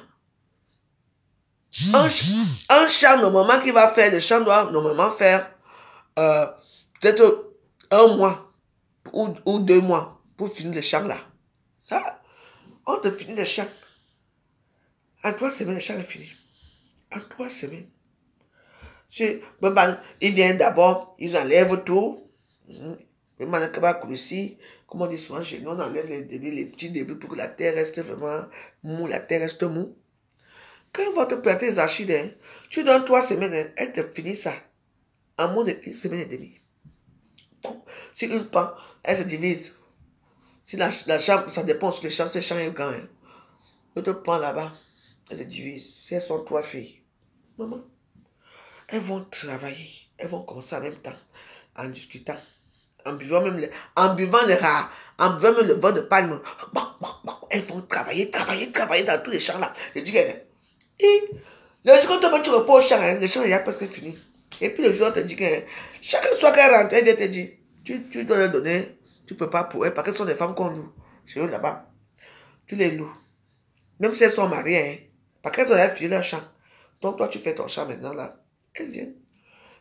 Un champ, normalement, qui va faire, le champ doit normalement faire peut-être 1 mois ou 2 mois pour finir le champ là. Ça, on te finit le champ. En 3 semaines, le champ est fini. En 3 semaines. Ils viennent d'abord, ils enlèvent tout. Comme on dit souvent chez nous, on enlève les petits débris pour que la terre reste vraiment mou, la terre reste mou. Quand ils vont te planter les arachides, hein, tu donnes 3 semaines, hein, elle te finit ça. En moins d'1 semaine et demie. Si une pan, elle se divise. Si la chambre, ça dépend sur les champs, c'est champ est grand. Hein. L'autre pan là-bas, elle se divise. Si elles sont 3 filles, maman, elles vont travailler. Elles vont commencer en même temps, en discutant, en buvant même le vin de palme. Elles vont travailler dans tous les champs là. Je dis que... Le jour quand tu reposes au champ, le champ est presque fini. Et puis le jour, on te dit que chaque soir qu'elle rentre, elle te dit, tu dois leur donner, tu ne peux pas pour elles, parce que ce sont des femmes qu'on loue. Chez eux là-bas, tu les loues. Même si elles sont mariées, hein, parce qu'elles ont fini leur champ. Donc toi, tu fais ton champ maintenant là. Elles viennent.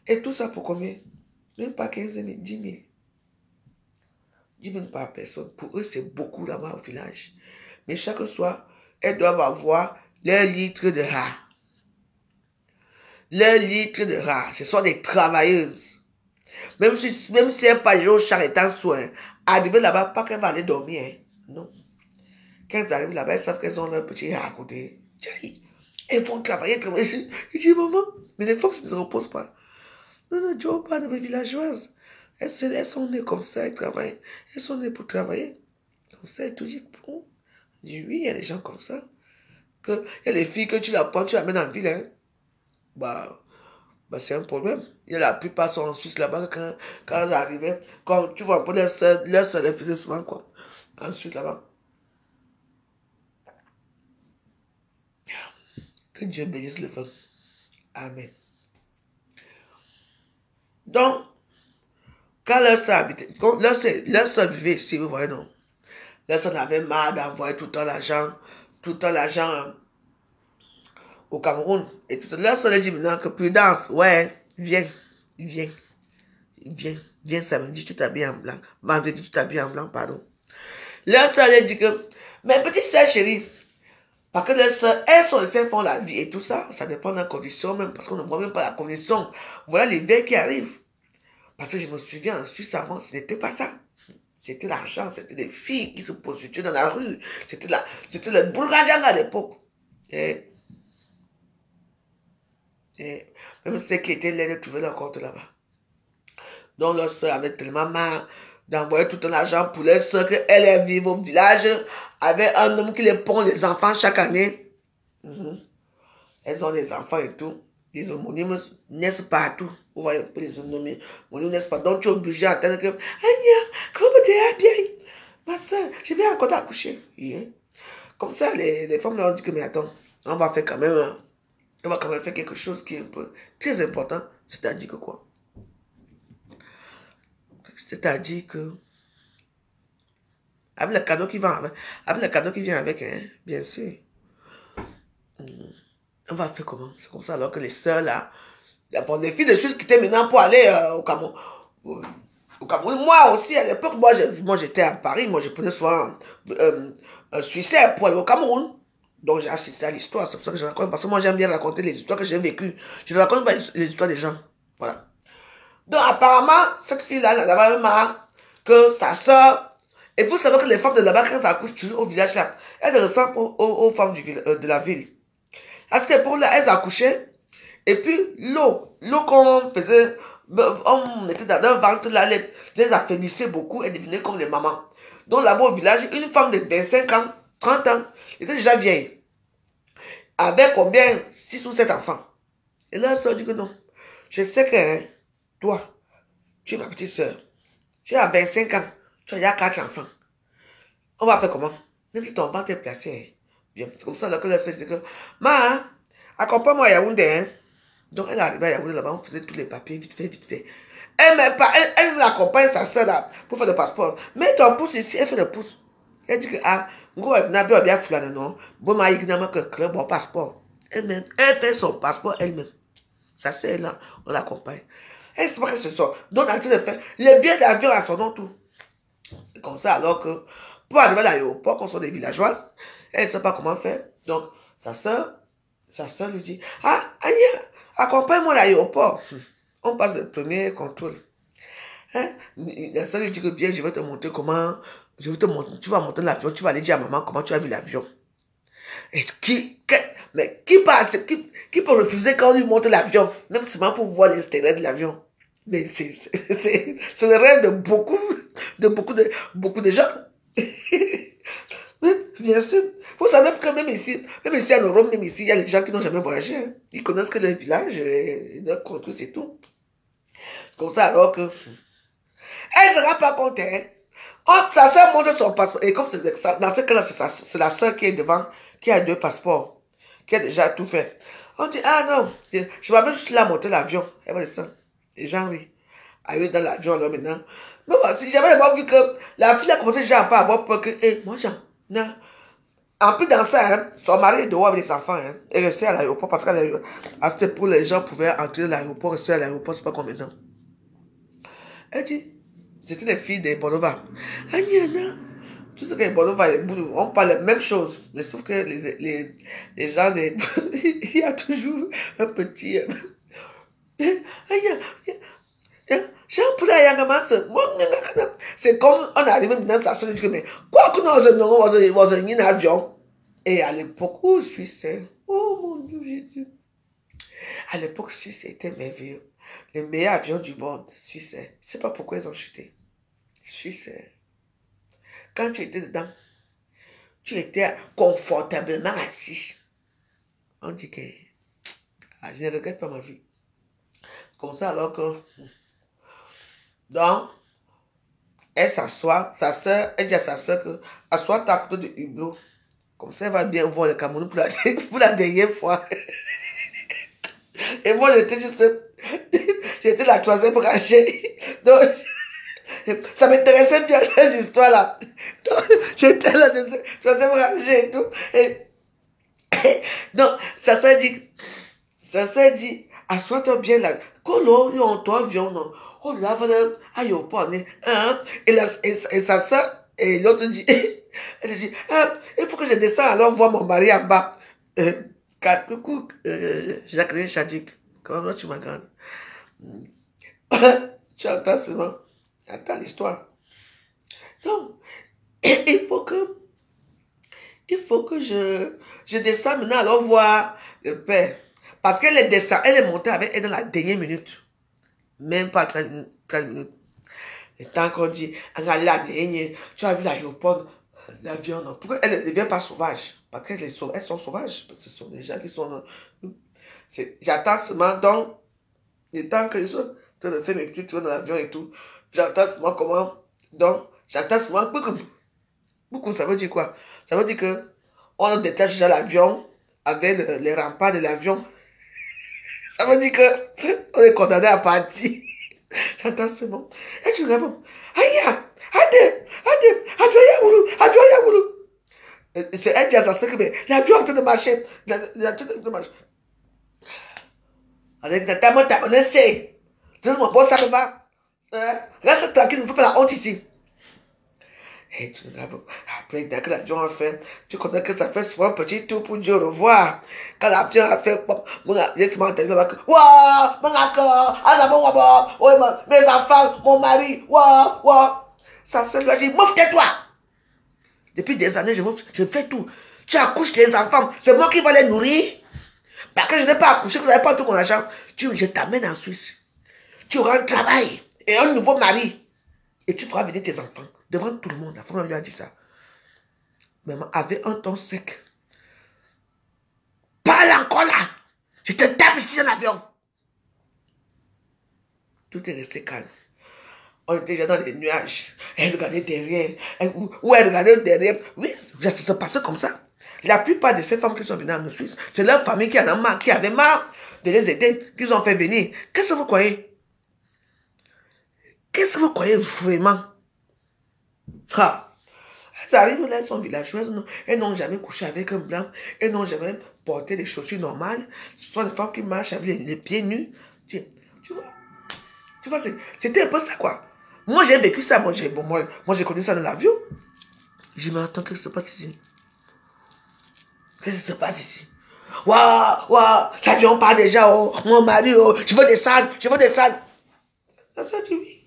Et tout ça pour combien? Même pas 15 000, 10 000. 10 000 par personne. Pour eux, c'est beaucoup là-bas au village. Mais chaque soir, elles doivent avoir leur litre de rats. Leur litre de rats. Ce sont des travailleuses. Même si un page au champ est en soin, arriver là-bas, pas qu'elles vont aller dormir. Hein. Non. Quand elles arrivent là-bas, elles savent qu'elles ont leur petit rat à côté. Elles vont travailler. Je dis, maman, mais les femmes ne se reposent pas. Non, je ne veux pas de mes villageoises. Elles sont nées comme ça, elles travaillent. Elles sont nées pour travailler. Comme ça, elles te disent, bon. Je dis, oui, il y a des gens comme ça. Il y a des filles que tu la prends, tu la mets en ville. Hein. Bah, bah, c'est un problème. Et la plupart sont en Suisse là-bas. Quand j'arrivais, comme tu vois un peu leur soeur les faisait souvent quoi. En Suisse là-bas. Que Dieu bénisse le feu. Amen. Donc, quand leur soeur habitait, quand leur soeur vivait ici, vous voyez, non? Leur soeur avait marre d'envoyer tout le temps l'argent au Cameroun. Et tout ça. Leur soeur a dit maintenant que Prudence, ouais, viens samedi, tu t'habilles en blanc. Vendredi, tu t'habilles en blanc, pardon. Leur soeur a dit que, mes petites soeurs chéries, parce que leurs soeurs, elles font la vie et tout ça, ça dépend de la condition même, parce qu'on ne voit même pas la condition. Voilà les veilles qui arrivent. Parce que je me souviens, en Suisse avant, ce n'était pas ça. C'était l'argent, c'était des filles qui se prostituaient dans la rue. C'était le boulgadjang à l'époque. Et même ceux qui étaient laids trouvaient leur compte là-bas. Donc leur soeur avait tellement marre d'envoyer tout l'argent pour leur soeur qu'elle vivent au village avec un homme qui les pond les enfants chaque année. Elles ont des enfants et tout. Les homonymes naissent partout. Vous voyez un peu les homonymes naissent pas. Donc tu es obligé d'entendre que Anya, comment tu bien? Ma soeur, je vais encore t'accoucher. Yeah. Comme ça, les femmes leur disent que mais attends, on va faire quand même faire quelque chose qui est un peu très important. C'est-à-dire que quoi? C'est-à-dire que avec le cadeau qui vient avec, hein, bien sûr. On va faire comment? C'est comme ça alors que les sœurs là, bon, les filles de Suisse qui étaient maintenant pour aller au Cameroun. Au Cameroun. Moi aussi, à l'époque, moi j'étais à Paris, moi je prenais souvent un Suissais pour aller au Cameroun. Donc j'ai assisté à l'histoire, c'est pour ça que je raconte, parce que moi j'aime bien raconter les histoires que j'ai vécues. Je ne raconte pas les histoires des gens. Voilà. Donc apparemment, cette fille-là, elle avait même marre que sa soeur. Et vous savez que les femmes de là-bas, quand elles accouchent toujours au village là, elles ressemblent aux femmes de la ville. À cette époque-là, elles accouchaient. Et puis, l'eau qu'on faisait, on était dans leur ventre là, les affaiblissait beaucoup, elles devenaient comme les mamans. Donc là-bas au village, une femme de 25 ans, 30 ans, était déjà vieille. Avec combien? 6 ou 7 enfants. Et là, elle soeur dit que non. Je sais que hein, toi, tu es ma petite soeur. Tu as 25 ans, tu as déjà 4 enfants. On va faire comment? Même si ton ventre est placé, bien. C'est comme ça que la soeur dit que, ma, accompagne-moi à Yaoundé, hein. Donc elle arrivait à Yaoundé là-bas, on faisait tous les papiers, vite fait. Elle m'accompagne, sa soeur là, pour faire le passeport. Mets ton pouce ici, elle fait le pouce. Elle dit que, ah, n'a bien fulane, non. Bon, ma ignorant que le bon passeport. Elle fait son passeport elle-même. Sa soeur là, on l'accompagne. Elle ne sait pas que c'est ça. Donc, elle fait les billets d'avion à son nom, tout. C'est comme ça, alors que pour arriver à l'aéroport, qu'on soit des villageoises, elle ne sait pas comment faire. Donc, sa soeur lui dit, ah, Anya, accompagne-moi à l'aéroport. On passe le premier contrôle. Hein? La soeur lui dit que viens, je vais te montrer comment, tu vas monter l'avion, tu vas aller dire à maman comment tu as vu l'avion. Et qui peut refuser quand on lui montre l'avion, même seulement pour voir l'intérieur de l'avion? Mais c'est le rêve de beaucoup de gens. Bien sûr. Vous savez que même ici à Europe, même ici, il y a des gens qui n'ont jamais voyagé. Hein. Ils connaissent que le village, leur contrée, c'est tout. Comme ça, alors que... Elle ne se rend pas compte, hein. Sa soeur montre son passeport. Et comme dans ce cas-là, c'est la soeur qui est devant, qui a 2 passeports, qui a déjà tout fait. On dit, ah non, je m'avais juste là monter l'avion. Elle va descendre. Les gens rient. Arrivé dans l'avion, alors maintenant. Mais voici, j'avais d'abord vu que la fille a commencé déjà à pas avoir peur que, moi, j'en. Non. En plus dans ça, hein, son mari est dehors avec les enfants. Hein, et resté à l'aéroport parce qu'à cette époque, les gens pouvaient entrer à l'aéroport, rester à l'aéroport, c'est pas comme maintenant. Elle dit, c'était les filles des Bonova. Agnana, tout ce que les Bonova et les Boulou, on parle la même chose. Mais sauf que les gens, il y a toujours un petit... C'est comme on est arrivé maintenant, ça se dit que, mais quoi que nous avons un avion. Et à l'époque, où Suisse, oh mon Dieu Jésus. À l'époque, Suisse était merveilleux. Le meilleur avion du monde, Suisse. C'est pas pourquoi ils ont chuté. Suisse. Quand tu étais dedans, tu étais confortablement assis. On dit que je ne regrette pas ma vie. Comme ça, alors que... Donc, elle s'assoit, sa soeur, elle dit à sa soeur que assois-toi à côté de Hublot. Comme ça, elle va bien voir le Cameroun pour la dernière fois. Et moi, j'étais juste... J'étais la troisième rangée. Donc, ça m'intéressait bien ces histoires-là. Donc, j'étais la troisième rangée et tout. Donc, ça s'est dit, assois-toi bien là. Quand on toi avion, non. Oh là, voilà, aéroport, hein. Et sa soeur, et l'autre dit, elle dit, il faut que je descende alors voir mon mari en bas. Coucou, Jacqueline Chadik. Comment tu m'as grande? Tu entends seulement. Attends l'histoire. Donc, il faut que je descende maintenant alors voir le père. Parce qu'elle est descendue, elle est montée avec elle dans la dernière minute. Même pas 30 minutes. Le temps qu'on dit, tu as vu l'aéroport, l'avion, non. Pourquoi elle ne devient pas sauvage? Parce qu'elles sont sauvages. Parce que ce sont des gens qui sont... J'attends seulement, donc, le temps que je suis en train de faire mes petits tours dans l'avion et tout, j'attends seulement comment... Donc, j'attends seulement... Beaucoup, ça veut dire quoi? Ça veut dire que on détache déjà l'avion avec les remparts de l'avion. Ça veut dire que on est condamné à partir. J'entends ce nom. Et tu réponds, aïe, c'est elle qui a sa sœur que l'avion est en train de marcher. Avec ta table, on essaie. Dis-moi, bon, ça me va. Reste tranquille, ne fais pas la honte ici. Et tu après, dès que l'avion a fait, tu connais que ça fait souvent un petit tour pour dire au revoir. Quand l'avion a fait, j'ai souvent entendu là-bas que, waouh, mon accord, mes enfants, mon mari, waouh. Ça se lui a dit, mouf, tais-toi. Depuis des années, je fais tout. Tu accouches tes enfants, c'est moi qui vais les nourrir. Parce que je n'ai pas accouché, que vous n'avez pas tout mon argent. Je t'amène en Suisse. Tu auras un travail et un nouveau mari. Et tu feras venir tes enfants. Devant tout le monde, la femme lui a dit ça. Maman avait un ton sec. Parle encore là. Je te tape ici en avion. Tout est resté calme. On était déjà dans les nuages. Elle regardait derrière. Elle regardait derrière. Oui, ça se passait comme ça. La plupart de ces femmes qui sont venues en Suisse, c'est leur famille qui avait marre de les aider, qu'ils ont fait venir. Qu'est-ce que vous croyez? Qu'est-ce que vous croyez vraiment? Elles arrivent là, elles sont villageoises, non. Elles n'ont jamais couché avec un blanc, elles n'ont jamais porté des chaussures normales. Ce sont des femmes qui marchent avec les pieds nus. Tu vois, c'était un peu ça, quoi. Moi, j'ai vécu ça, moi, j'ai connu ça dans l'avion. Je me dis, mais attends, qu'est-ce qui se passe ici? Qu'est-ce qui se passe ici? Waouh, l'avion part déjà, oh, mon mari, oh, je veux descendre. Ça se dit oui.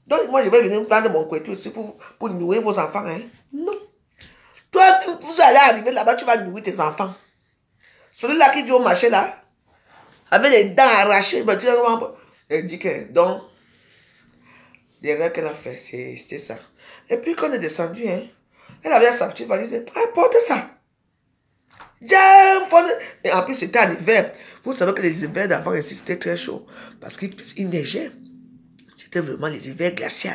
Donc, moi, je vais venir prendre mon couteau aussi pour nourrir vos enfants. Hein? Non. Toi, vous allez arriver là-bas, tu vas nourrir tes enfants. Celui-là qui vient au marché, là, avec les dents arrachées, ben, tu vas... Elle dit que, donc, l'erreur qu'elle a fait, c'était ça. Et puis, quand on est descendu, hein, elle avait sa petite valise, porte ça. Et en plus, c'était en hiver. Vous savez que les hivers d'avant, ici, c'était très chaud. Parce qu'il neigeait. C'était vraiment les hivers glaciaux.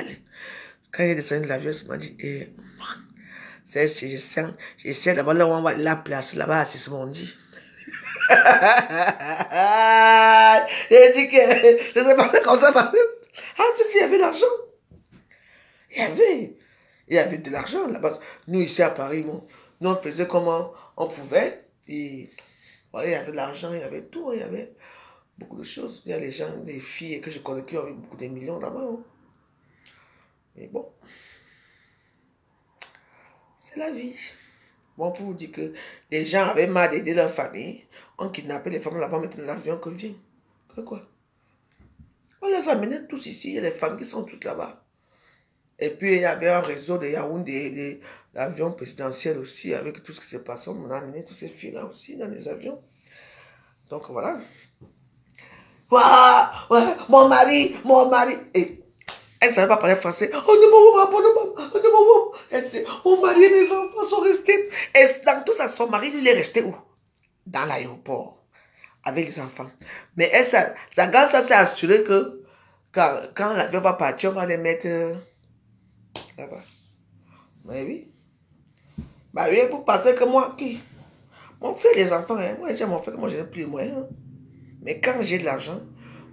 Quand il est descendu de l'avion, il m'a dit, je sais d'abord là où on va la place, là-bas, c'est ce qu'on dit. Il dit que ça s'est passé comme ça parce que il y avait l'argent. Il y avait de l'argent là-bas. Nous, ici à Paris, nous, on faisait comme on pouvait. Et voilà, il y avait de l'argent, il y avait tout, il y avait beaucoup de choses. Il y a les gens, les filles que je connais qui ont eu beaucoup de millions là-bas. Hein. Mais bon, c'est la vie. Bon, pour vous dire que les gens avaient marre d'aider leur famille, on kidnappait les femmes là-bas, mettait dans l'avion, que viens. Que quoi? On les amenait tous ici, il y a les femmes qui sont toutes là-bas. Et puis, il y avait un réseau de Yaoundé, l'avion présidentiel aussi, avec tout ce qui s'est passé. On a amené tous ces filles-là aussi dans les avions. Donc, voilà. Waouh, ouais, mon mari. Et elle ne savait pas parler français. Elle disait, mon mari et mes enfants sont restés. Et dans tout ça, son mari, il est resté où? Dans l'aéroport. avec les enfants. Mais elle, sa grande sœur s'est assurée que quand l'avion va partir, on va les mettre là-bas. Mais oui. Bah oui, vous pensez que moi, qui? Mon frère, les enfants, hein? Moi, j'ai mon frère, moi, je n'ai plus les moyens. Hein? Mais quand j'ai de l'argent,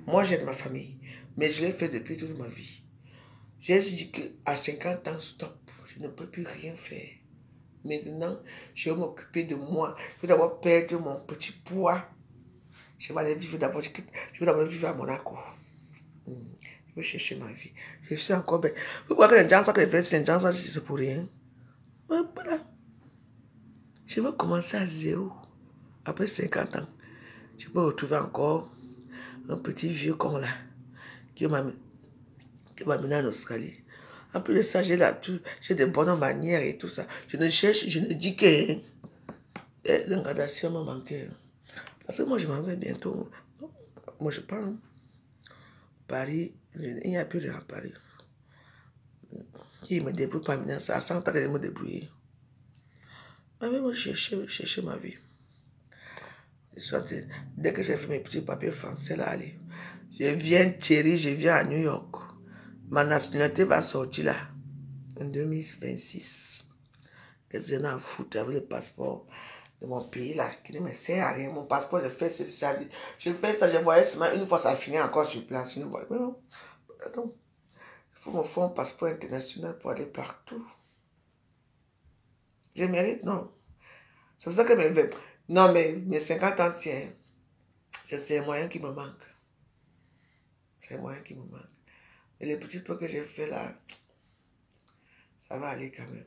moi, j'aide ma famille. Mais je l'ai fait depuis toute ma vie. J'ai dit qu'à 50 ans, stop. Je ne peux plus rien faire. Maintenant, je vais m'occuper de moi. Je vais d'abord perdre mon petit poids. Je vais aller vivre d'abord. Je vais d'abord vivre à Monaco. Je vais chercher ma vie. Je suis encore belle. Vous croyez que les gens, ça que les gens, ça c'est pour rien. Voilà. Je vais commencer à zéro. Après 50 ans, je peux retrouver encore un petit vieux con là qui m'a mené en Australie. En plus de ça, j'ai des bonnes manières et tout ça. Je ne cherche, je ne dis que l'ingradation m'a manqué. Parce que moi, je m'en vais bientôt. Moi, je pars. Paris, il n'y a plus rien à Paris. Il me débrouille pas maintenant. Ça a 100 ans que je me débrouiller. Mais moi, je cherchais ma vie. Dès que j'ai fait mes petits papiers français, là, allez. Je viens Thierry, je viens à New York. Ma nationalité va sortir là, en 2026. Qu'est-ce que j'en ai à foutre avec le passeport de mon pays là, qui ne me sert à rien. Mon passeport, je fais ça. Je fais ça, je voyais seulement une fois, ça finit encore sur place. Mais non, attends. Il faut me faire un passeport international pour aller partout. Je mérite, non. C'est pour ça que non, mais mes 50 anciens, c'est un moyen qui me manque. C'est un moyen qui me manque. Et les petits peu que j'ai fait là, ça va aller quand même.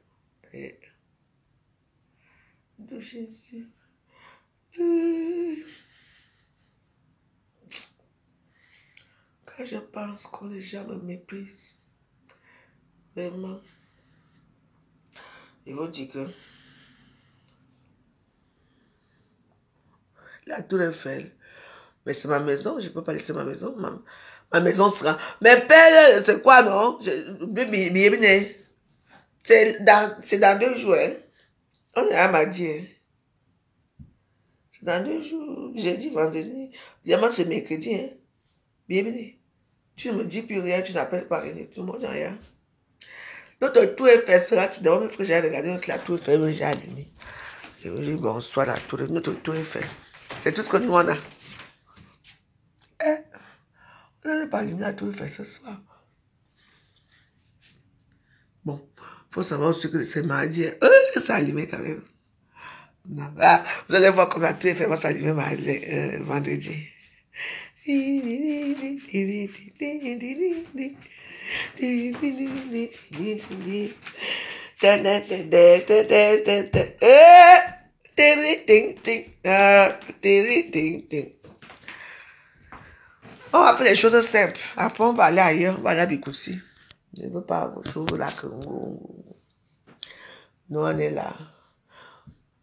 Et de Jésus. Quand je pense que les gens me méprisent, vraiment, ils vont dire que la Tour Eiffel, mais c'est ma maison, je ne peux pas laisser ma maison. Ma maison sera. Mais père, c'est quoi, non? C'est dans 2 jours. Hein? On m'a dit. Hein? C'est dans 2 jours. J'ai dit vendredi. Diamant, c'est mercredi. Hein? Bienvenue. Tu ne me dis plus rien, tu n'appelles pas rien. Tout le monde n'a rien. Notre Tour Eiffel sera. Tu devrais me faire que j'ai regardé la Tour Eiffel, j'ai allumé. Je veux dire bonsoir, notre Tour Eiffel. C'est tout ce que nous on a. On n'avait pas allumé la Tour Eiffel ce soir. Bon, il faut savoir aussi que c'est mardi. C'est allumé quand même. Non, là, vous allez voir comme la Tour Eiffel va s'allumer vendredi. On va faire les choses simples. Après, on va aller ailleurs. On va aller à Bikoussi. Je ne veux pas autre chose là que nous, on est là.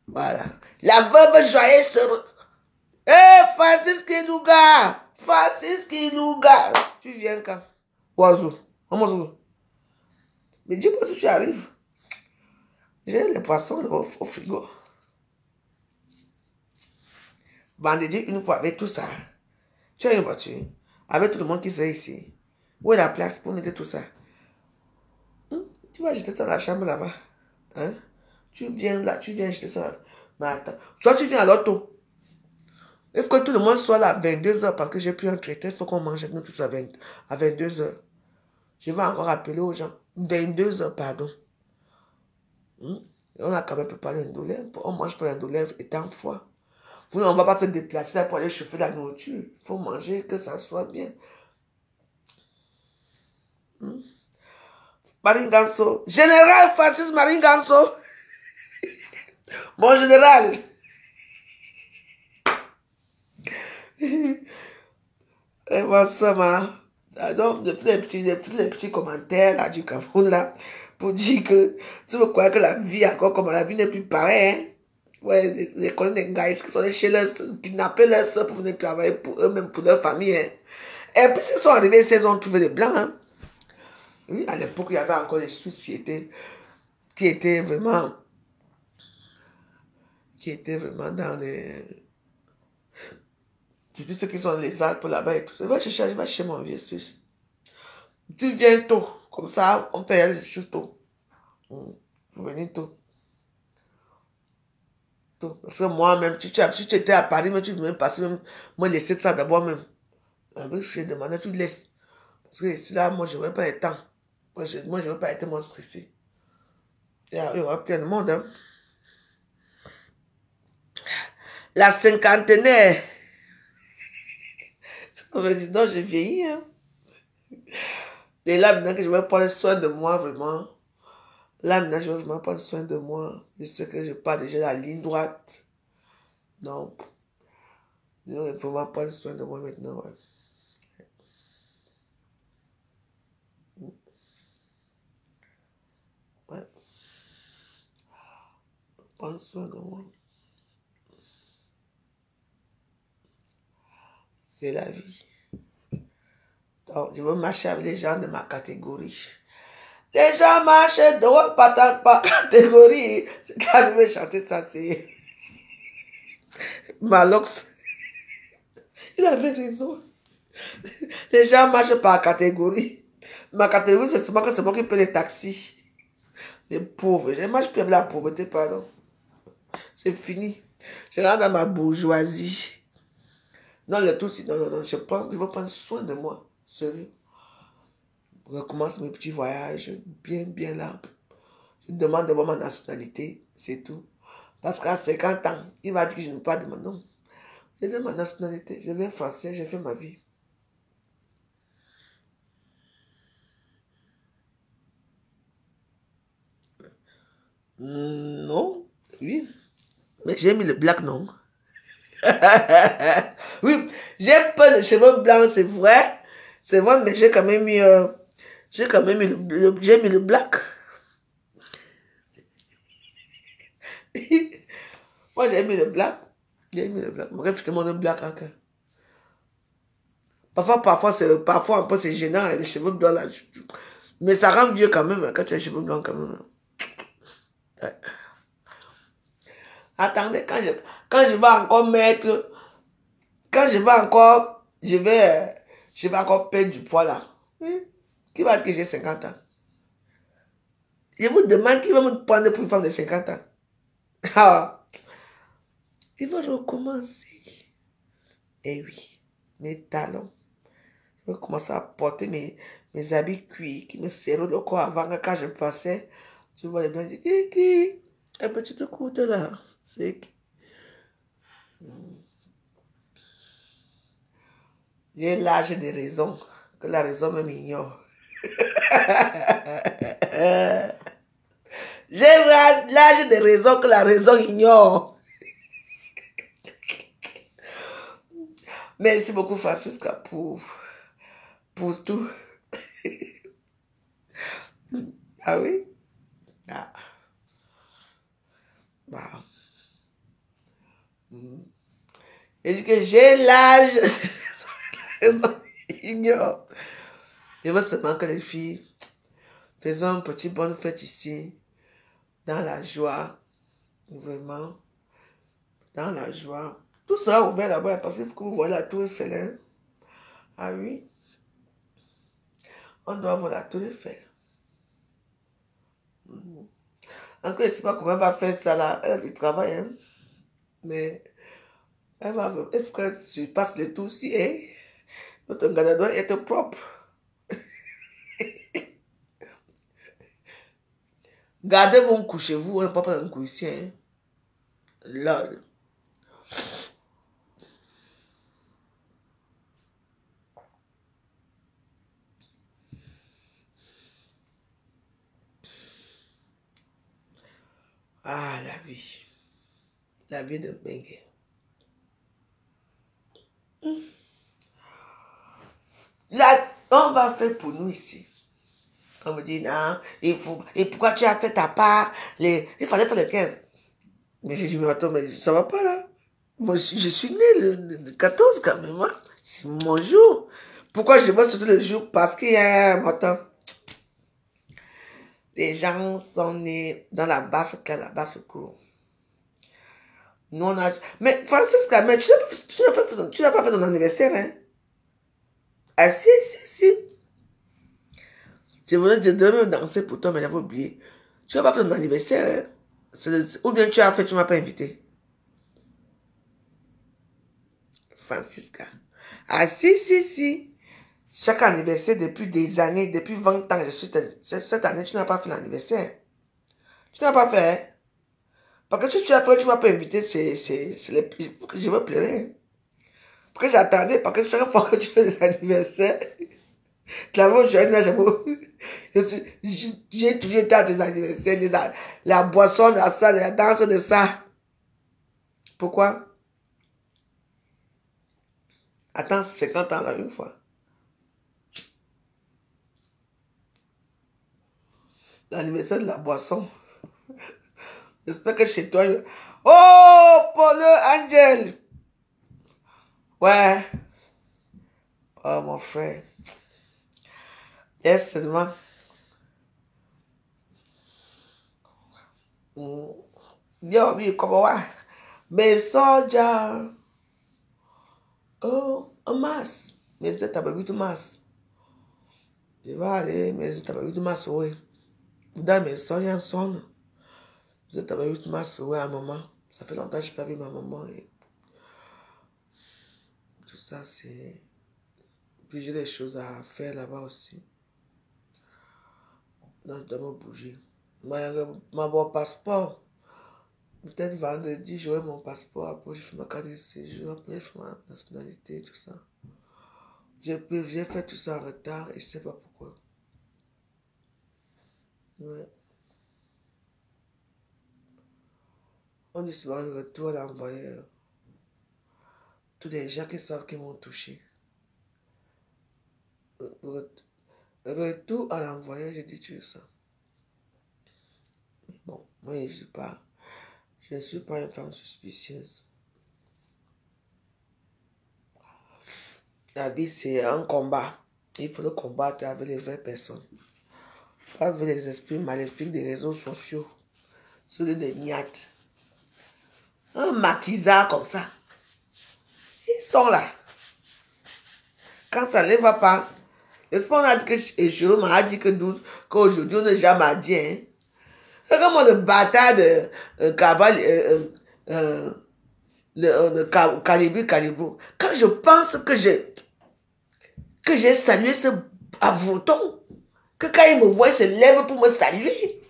Voilà. La veuve joyeuse. Francis Kinouga. Francis Kinouga. Tu viens quand? Oiseau. Mais dis-moi si tu arrives. J'ai les poissons au frigo. Vendredi, une fois avec tout ça. Tu as une voiture. Avec tout le monde qui sait ici. Où est la place pour mettre tout ça? Tu vas jeter ça dans la chambre là-bas. Hein? Tu viens là, tu viens jeter ça là. Mais attends. Soit tu viens à l'auto. Il faut que tout le monde soit là à 22h parce que j'ai pris un traiteur. Il faut qu'on mange nous tous à 22h. Je vais encore appeler aux gens. 22h, pardon. On a quand même préparé un douleur. On mange pas un douleur étant froid. On ne va pas se déplacer là pour aller chauffer la nourriture. Il faut manger, que ça soit bien. Maringanso. Général Francis Maringanso. Mon général. Et bonsoir, donc, je fais les petits commentaires là, du Cameroun là, pour dire que si vous croyez que la vie encore comme la vie n'est plus pareille, hein? Ouais, je connais des gars qui sont chez leurs kidnappés leurs soeurs pour venir travailler pour eux-mêmes, pour leur famille. Hein? Et puis ils sont arrivés, ils ont trouvé des blancs. Hein? Oui, à l'époque, il y avait encore des Suisses qui étaient vraiment dans les... C'est tous ceux qui sont dans les Alpes là-bas et tout ça. Va chez mon vieux sus. Tu viens tôt. Comme ça, on fait les choses tôt. Faut venir tôt. Parce que moi-même, si tu étais à Paris, mais tu veux même passer, même, me laisser ça d'abord même. Avec ce que je demandais, tu laisses. Parce que ici, là, moi, je n'aurais pas le temps. Moi, je ne veux pas être tellement stressé. Il y aura plein de monde. Hein. La cinquantenaire. On me dit, non, j'ai vieilli. Hein. Et là, maintenant que je vais prendre soin de moi, vraiment. Là, maintenant, je vais vraiment prendre soin de moi. Je sais que je pars déjà la ligne droite. Donc, je vais vraiment prendre soin de moi maintenant. Ouais. Ouais. Prendre soin de moi. C'est la vie. Donc, je veux marcher avec les gens de ma catégorie. Les gens marchent de pas catégorie. Quand je vais chanter ça, c'est Malox. Il avait raison. Les gens marchent par catégorie. Ma catégorie, c'est seulement que c'est moi qui paie les taxis. Les pauvres. Je ne marche plus avec la pauvreté, pardon. C'est fini. Je rentre dans ma bourgeoisie. Non, le tout, non, non, non. Je veux prendre soin de moi. Sérieux. Je recommence mes petits voyages. Bien là. Je demande d'abord ma nationalité. C'est tout. Parce qu'à 50 ans, il va dire que je ne peux pas demander. Non. Je donne ma nationalité. Je viens français. J'ai fait ma vie. Non. Oui. Mais j'ai mis le black, non. Oui. J'ai pas de cheveux blancs, c'est vrai. C'est vrai, mais j'ai quand même mis... j'ai quand même mis j'ai mis le black. Moi, j'ai mis le black. J'ai mis le black. Bref, je te montre le black. Okay. Parfois un peu c'est gênant, les cheveux blancs là. Mais ça rend vieux quand même, quand tu as les cheveux blancs quand même. Ouais. Attendez, quand je vais encore mettre... Quand je vais encore... Je vais encore perdre du poids là. Qui va dire que j'ai 50 ans? Je vous demande qui va me prendre pour une femme de 50 ans. Ah, il va recommencer. Eh oui, mes talons. Je vais commencer à porter mes habits cuits qui me serrent le corps avant quand je passais. Tu vois les blancs dire, qui? Un petit coup de là. C'est qui? J'ai l'âge des raisons, que la raison me m'ignore. J'ai l'âge des raisons que la raison ignore. Merci beaucoup, Francisca, pour tout. Ah oui? Ah. Bah. Et dit que j'ai l'âge des raisons ignore. Je veux seulement que les filles faisons une petite bonne fête ici, dans la joie, vraiment, dans la joie. Tout sera ouvert là-bas parce qu'il faut que vous voyez la tour Eiffel. Hein? Ah oui, on doit voir la tour Eiffel. Encore, je ne sais pas comment elle va faire ça là, elle travaille, hein? Mais elle faut que je passe le tour aussi, hein? Notre gars doit être propre. Gardez-vous couchez-vous, hein, pas prendre un coup ici. Hein. Là. Ah, la vie. La vie de Bengue. Là, on va faire pour nous ici. On me dit, non, il faut... Et pourquoi tu as fait ta part? Il fallait faire le 15. Mais j'ai dit, mais attends, mais ça va pas là. Moi, je suis né le 14 quand même. Hein? C'est mon jour. Pourquoi je vois surtout le jour? Parce qu'il y a un matin. Les gens sont nés dans la basse cour. Nous, on a... Mais Francisca, mais tu n'as pas fait ton anniversaire, hein? Ah, si. Je devais me danser pour toi, mais j'avais oublié. Tu n'as pas fait ton anniversaire, hein? Ou bien tu as fait, tu ne m'as pas invité. Francisca. Ah, si. Chaque anniversaire, depuis des années, depuis 20 ans, cette année, tu n'as pas fait l'anniversaire. Tu n'as pas fait, hein? Parce que si tu as fait, tu ne m'as pas invité, il faut que je veux pleurer. Parce que j'attendais, parce que chaque fois que tu fais des anniversaires, là-bas, j'ai toujours été à tes anniversaires, la boisson de ça, la danse de ça. Pourquoi? Attends 50 ans là, une fois. L'anniversaire de la boisson. J'espère que chez toi... Oh, Paul Angel! Ouais. Oh, mon frère. Yes, seulement. Yo, oui, comment va? Mais soja. Oh, un masse. Mais c'est pas du tout masse. Je vais aller, mais c'est pas du tout masse, oui. Vous donnez mes soja en son. Vous êtes pas du tout masse, oui, à maman. Ça fait longtemps que je n'ai pas vu ma maman. Et... tout ça, c'est... Puis j'ai des choses à faire là-bas aussi. Donc, je dois me bouger. Mon passeport. Peut-être vendredi, j'aurai mon passeport. Après, je fais ma carte de séjour. Après, je fais ma nationalité, tout ça. J'ai fait tout ça en retard et je ne sais pas pourquoi. Ouais. On dit souvent le retour à l'envoyeur. Tous les gens qui savent qu'ils m'ont touché. Retour à l'envoyeur, j'ai dit tout ça. Bon, moi, je ne suis pas une femme suspicieuse. La vie, c'est un combat. Il faut le combattre avec les vraies personnes. Pas avec les esprits maléfiques des réseaux sociaux. Ceux des miates. Un maquisard comme ça. Ils sont là. Quand ça ne va pas, l'espoir on a dit que Jérôme m'a dit qu'aujourd'hui on n'est jamais dit. Hein? C'est comme le bâtard de Calibro. Quand je pense que j'ai salué ce avouton, que quand il me voit, il se lève pour me saluer.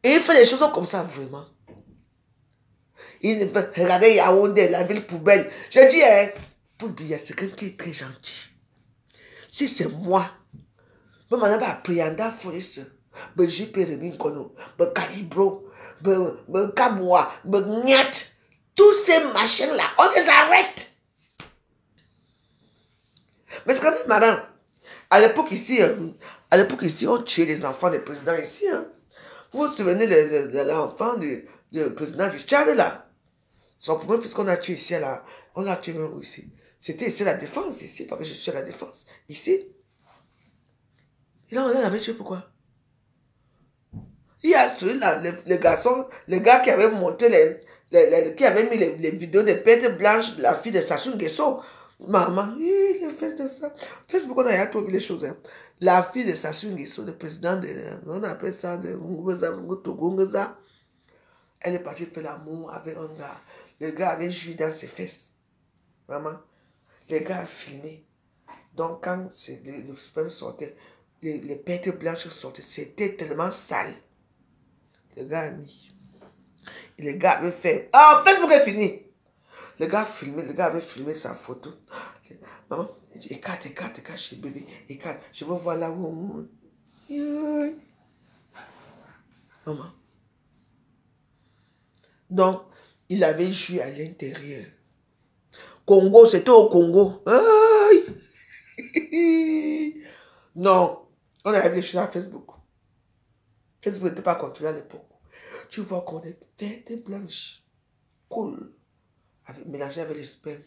Et il fait des choses comme ça, vraiment. Il fait, regardez Yaoundé, la ville poubelle. Je dis, hein, pour bien, c'est quelqu'un qui est très gentil. Si c'est moi, je m'en vais apprendre à faire ça. Je peux revenir comme ça. Calibro, Kamoua, Niat. Tous ces machins-là, on les arrête. Mais c'est quand même marrant. À l'époque ici, on tuait les enfants des présidents ici. Hein. Vous vous souvenez de l'enfant du président du Tchad là? Son premier fils qu'on a tué ici, là, on l'a tué même ici. C'était ici la défense, ici, parce que je suis à la défense. Ici. Et là, on l'avait tué pourquoi? Il y a celui-là, les garçons, les gars qui avaient monté qui avaient mis les vidéos des pêtes blanches de la fille de Sassou Nguesso. Maman, il a fait de ça. Facebook, on a trouvé les choses. Hein. La fille de Sassou Nguesso, le président de, on appelle ça, de Togo. Elle est partie faire l'amour avec un gars. Le gars avait joué dans ses fesses. Vraiment. Le gars a filmé. Donc, quand le sperme sortait, les pêtes blanches sortaient, c'était tellement sale. Le gars a mis. Et le gars avait fait. Ah, Facebook est fini. Le gars avait filmé sa photo. Maman, il dit, écarte chez bébé. Écarte, je veux voir là où. Maman. Donc, il avait joué à l'intérieur. Congo, c'était au Congo. Aïe. Non, on avait les choses à Facebook. Facebook n'était pas contrôlé à l'époque. Tu vois qu'on est tête blanche. Cool. Mélangé avec les spermes.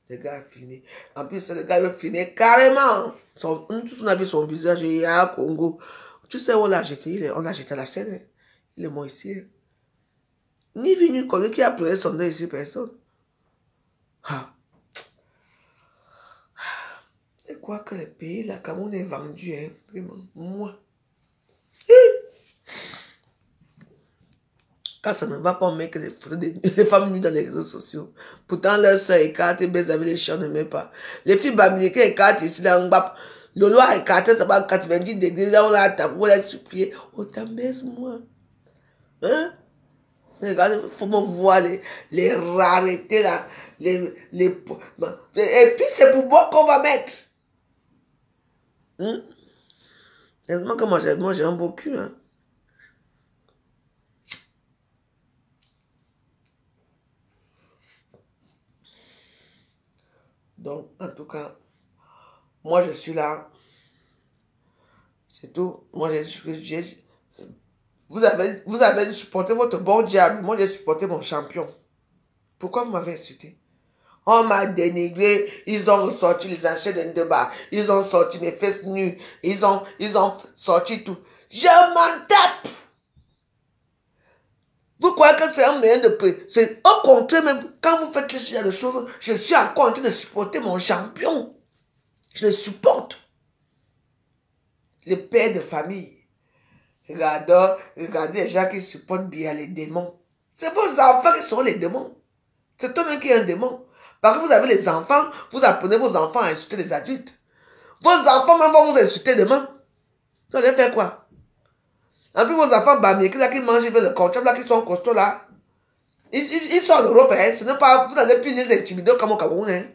Le gars a filmé. En plus, le gars a filmé carrément. Tout on a vu son visage. Il y a Congo. Tu sais où on l'a jeté? On l'a jeté à la scène. Il est mort ici. Ni vu ni connu qui a pleuré son deuil ici, personne. Ah. Je crois que le pays, là, Cameroun est vendu, hein, vraiment. Moi. Quand ça ne va pas, on met que les photos des femmes nues dans les réseaux sociaux. Pourtant, leur soeur écarte et baise avec les chiens, ne met pas. Les filles bamiliquées écartent ici, là, on va. Lolo a écarté, ça va 90 degrés, là, on a attaqué, on a supplié. Oh, t'en baise-moi. Hein? Regardez, il faut me voir les raretés, là. Et puis, c'est pour moi qu'on va mettre. Heureusement que moi, j'ai un beau cul, hein. Donc, en tout cas, moi, je suis là. C'est tout. Moi, vous avez supporté votre bon diable. Moi, j'ai supporté mon champion. Pourquoi vous m'avez insulté? On m'a dénigré. Ils ont ressorti les enchaînes de bas. Ils ont sorti mes fesses nues. Ils ont sorti tout. Je m'en tape. Vous croyez que c'est un moyen de paix? C'est au contraire, même quand vous faites ce genre de choses, je suis encore en train de supporter mon champion. Je le supporte. Le père de famille. Regardez les gens qui supportent bien les démons. C'est vos enfants qui sont les démons. C'est toi-même qui est un démon. Parce que vous avez les enfants, vous apprenez vos enfants à insulter les adultes. Vos enfants même vont vous insulter demain. Vous allez faire quoi? En plus, vos enfants bamés, là, qui mangent le concept, là, qui sont costauds, là. Ils sont en Europe, hein. Ce n'est pas, vous n'allez plus les intimider comme au Cameroun, hein.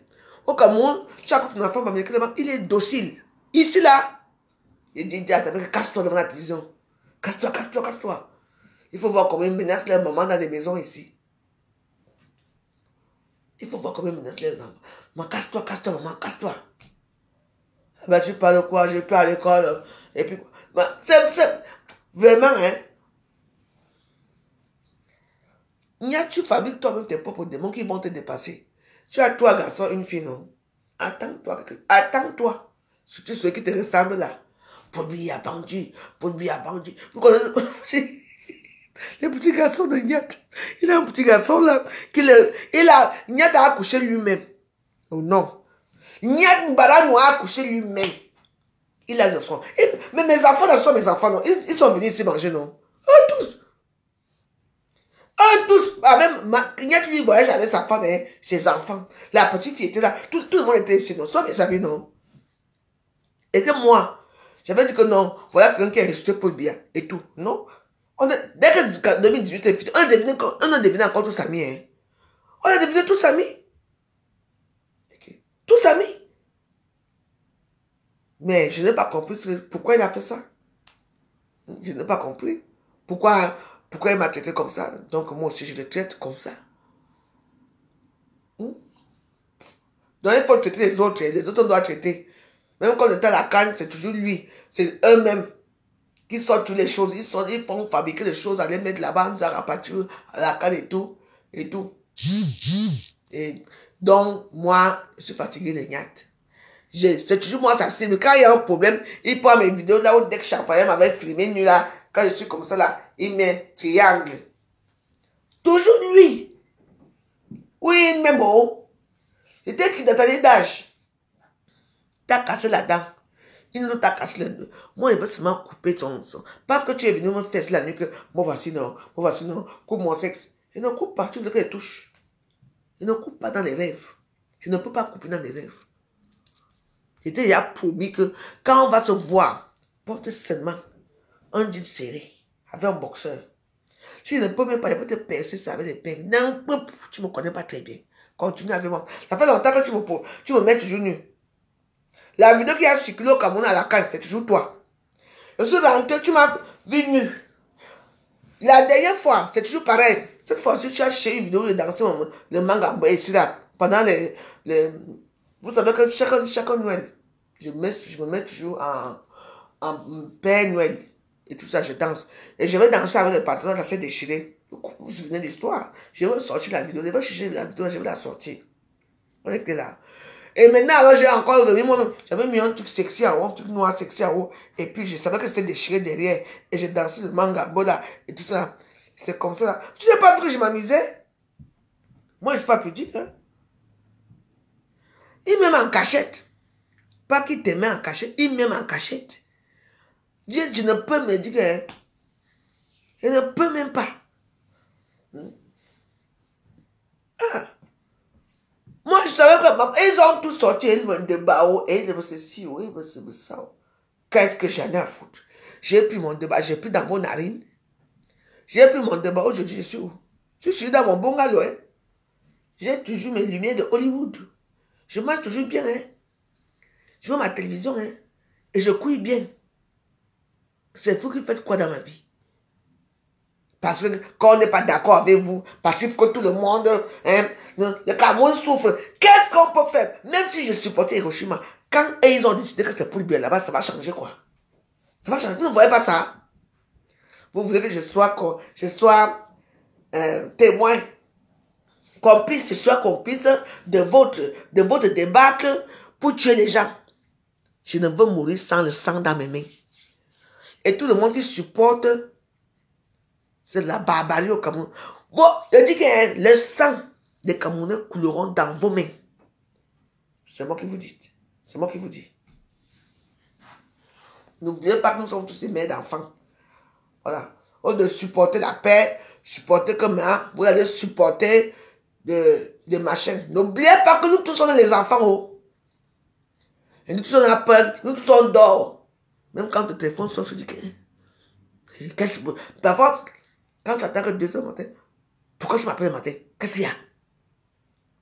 Au Cameroun, chaque enfant bamé, il est docile. Ici, là, il dit, casse-toi devant la télévision. Casse-toi, casse-toi, casse-toi. Il faut voir comment ils menacent leurs mamans dans les maisons ici. Il faut voir comment ils menacent les enfants. Maman, casse-toi, casse-toi, maman, casse-toi. Ben, tu parles quoi? Je peux à l'école. Et puis, c'est vraiment, hein. Tu fabriques toi-même tes propres démons qui vont te dépasser. Tu as 3 garçons, une fille, non? Attends-toi. Attends-toi. Surtout ceux qui te ressemblent là. Pour lui, a bandit. Pour lui, a bandit. Vous connaissez les petits garçons de Nyat. Il a un petit garçon là. Nyat a accouché lui-même. Oh non. Nyat Mbaranou a accouché lui-même. Il a le son. Mais mes enfants, là, sont mes enfants, non? Ils sont venus ici manger, non? Tous. Tous. Même Nyat lui voyage avec sa femme et ses enfants. La petite fille était là. Tout le monde était ici, non? Sauf mes amis, non? Et que moi, j'avais dit que non, voilà quelqu'un qui est resté pour le bien et tout. Non? Dès que 2018 est fini, on a devenu encore tous amis. Hein? On a devenu tous amis. Okay. Tous amis. Mais je n'ai pas compris pourquoi il a fait ça. Je n'ai pas compris. Pourquoi il m'a traité comme ça. Donc moi aussi, je le traite comme ça. Donc il faut traiter les autres on doit traiter. Même quand on était à la canne, c'est toujours lui. C'est eux-mêmes qui sortent toutes les choses. Ils font fabriquer les choses, aller mettre là-bas, nous rapatrier à la canne et tout. Et tout. Et donc, moi, je suis fatigué de Nyat. C'est toujours moi, ça cible. Quand il y a un problème, il prend mes vidéos là où dès que Champagne m'avait filmé nu là, quand je suis comme ça là, il met triangle. Toujours lui. Oui, mais bon. C'était qui dans ta d'âge. T'as cassé la dent. Il nous t'a cassé le nez. Moi, il veut seulement couper ton son. Parce que tu es venu me faire la nuit que moi voici non, coupe mon sexe. Je ne coupe pas, tu veux que je touche. Je ne coupe pas dans les rêves. Je ne peux pas couper dans les rêves. J'étais déjà promis que quand on va se voir, porte seulement un jean serré avec un boxeur. Si je ne peux même pas, je peux te percer ça avec des peines. Non, tu ne me connais pas très bien. Continue avec moi. Ça fait longtemps que tu me mets toujours nu. La vidéo qui a circulé au Cameroun à la canne, c'est toujours toi. Je suis rentré, tu m'as vu nu. La dernière fois, c'est toujours pareil. Cette fois-ci, tu as cherché une vidéo de danser le manga ici là. Pendant les vous savez que chaque Noël, je me mets toujours en Père Noël. Et tout ça, je danse. Et je vais danser avec le pantalon, ça s'est déchiré. Vous vous souvenez de l'histoire? Je vais sortir la vidéo. Je vais chercher la vidéo, je vais la sortir. On était là. Et maintenant, alors j'ai encore remis moi-même. J'avais mis un truc sexy en haut, un truc noir sexy en haut. Et puis je savais que c'était déchiré derrière. Et j'ai dansé le manga, bola et tout ça. C'est comme ça là. Tu n'as pas vu que je m'amusais? Moi, je ne suis pas pudique. Hein? Il m'aime en cachette. Pas qu'il t'aimait en cachette, il m'aime en cachette. Je ne peux me dire que... Je ne peux même pas. Ah. Moi, je savais que... Ils ont tous sorti, ils me débat, et ils me ceci, ils me ça. Qu'est-ce que j'en ai à foutre? J'ai pris mon débat, j'ai pris dans vos narines. J'ai pris mon débat, aujourd'hui, je suis où? Je suis dans mon bungalow. Hein? J'ai toujours mes lumières de Hollywood. Je mange toujours bien. Hein? Je vois ma télévision. Hein? Et je couille bien. C'est vous qui faites quoi dans ma vie? Parce que quand on n'est pas d'accord avec vous, parce que tout le monde, hein, le Cameroun souffre, qu'est-ce qu'on peut faire? Même si je supportais Hiroshima, quand ils ont décidé que c'est pour le bien là-bas, ça va changer quoi? Ça va changer. Vous ne voyez pas ça? Vous voulez que je sois témoin, complice, je sois complice de votre débarque pour tuer les gens. Je ne veux mourir sans le sang dans mes mains. Et tout le monde qui supporte, c'est la barbarie au Cameroun. Bon, je dis que le sang des Camerounais couleront dans vos mains. C'est moi qui vous dis. C'est moi qui vous dis. N'oubliez pas que nous sommes tous des mères d'enfants. Voilà. Au lieu de supporter la paix, supporter comme hein, vous allez supporter des machins. N'oubliez pas que nous tous sommes les enfants. Oh. Et nous tous on a peur, nous tous on dort. Même quand le téléphone sonne, je dis que... Qu'est-ce que... Parfois, quand tu attends que 2 heures du matin, pourquoi tu m'appelles le matin? Qu'est-ce qu'il y a?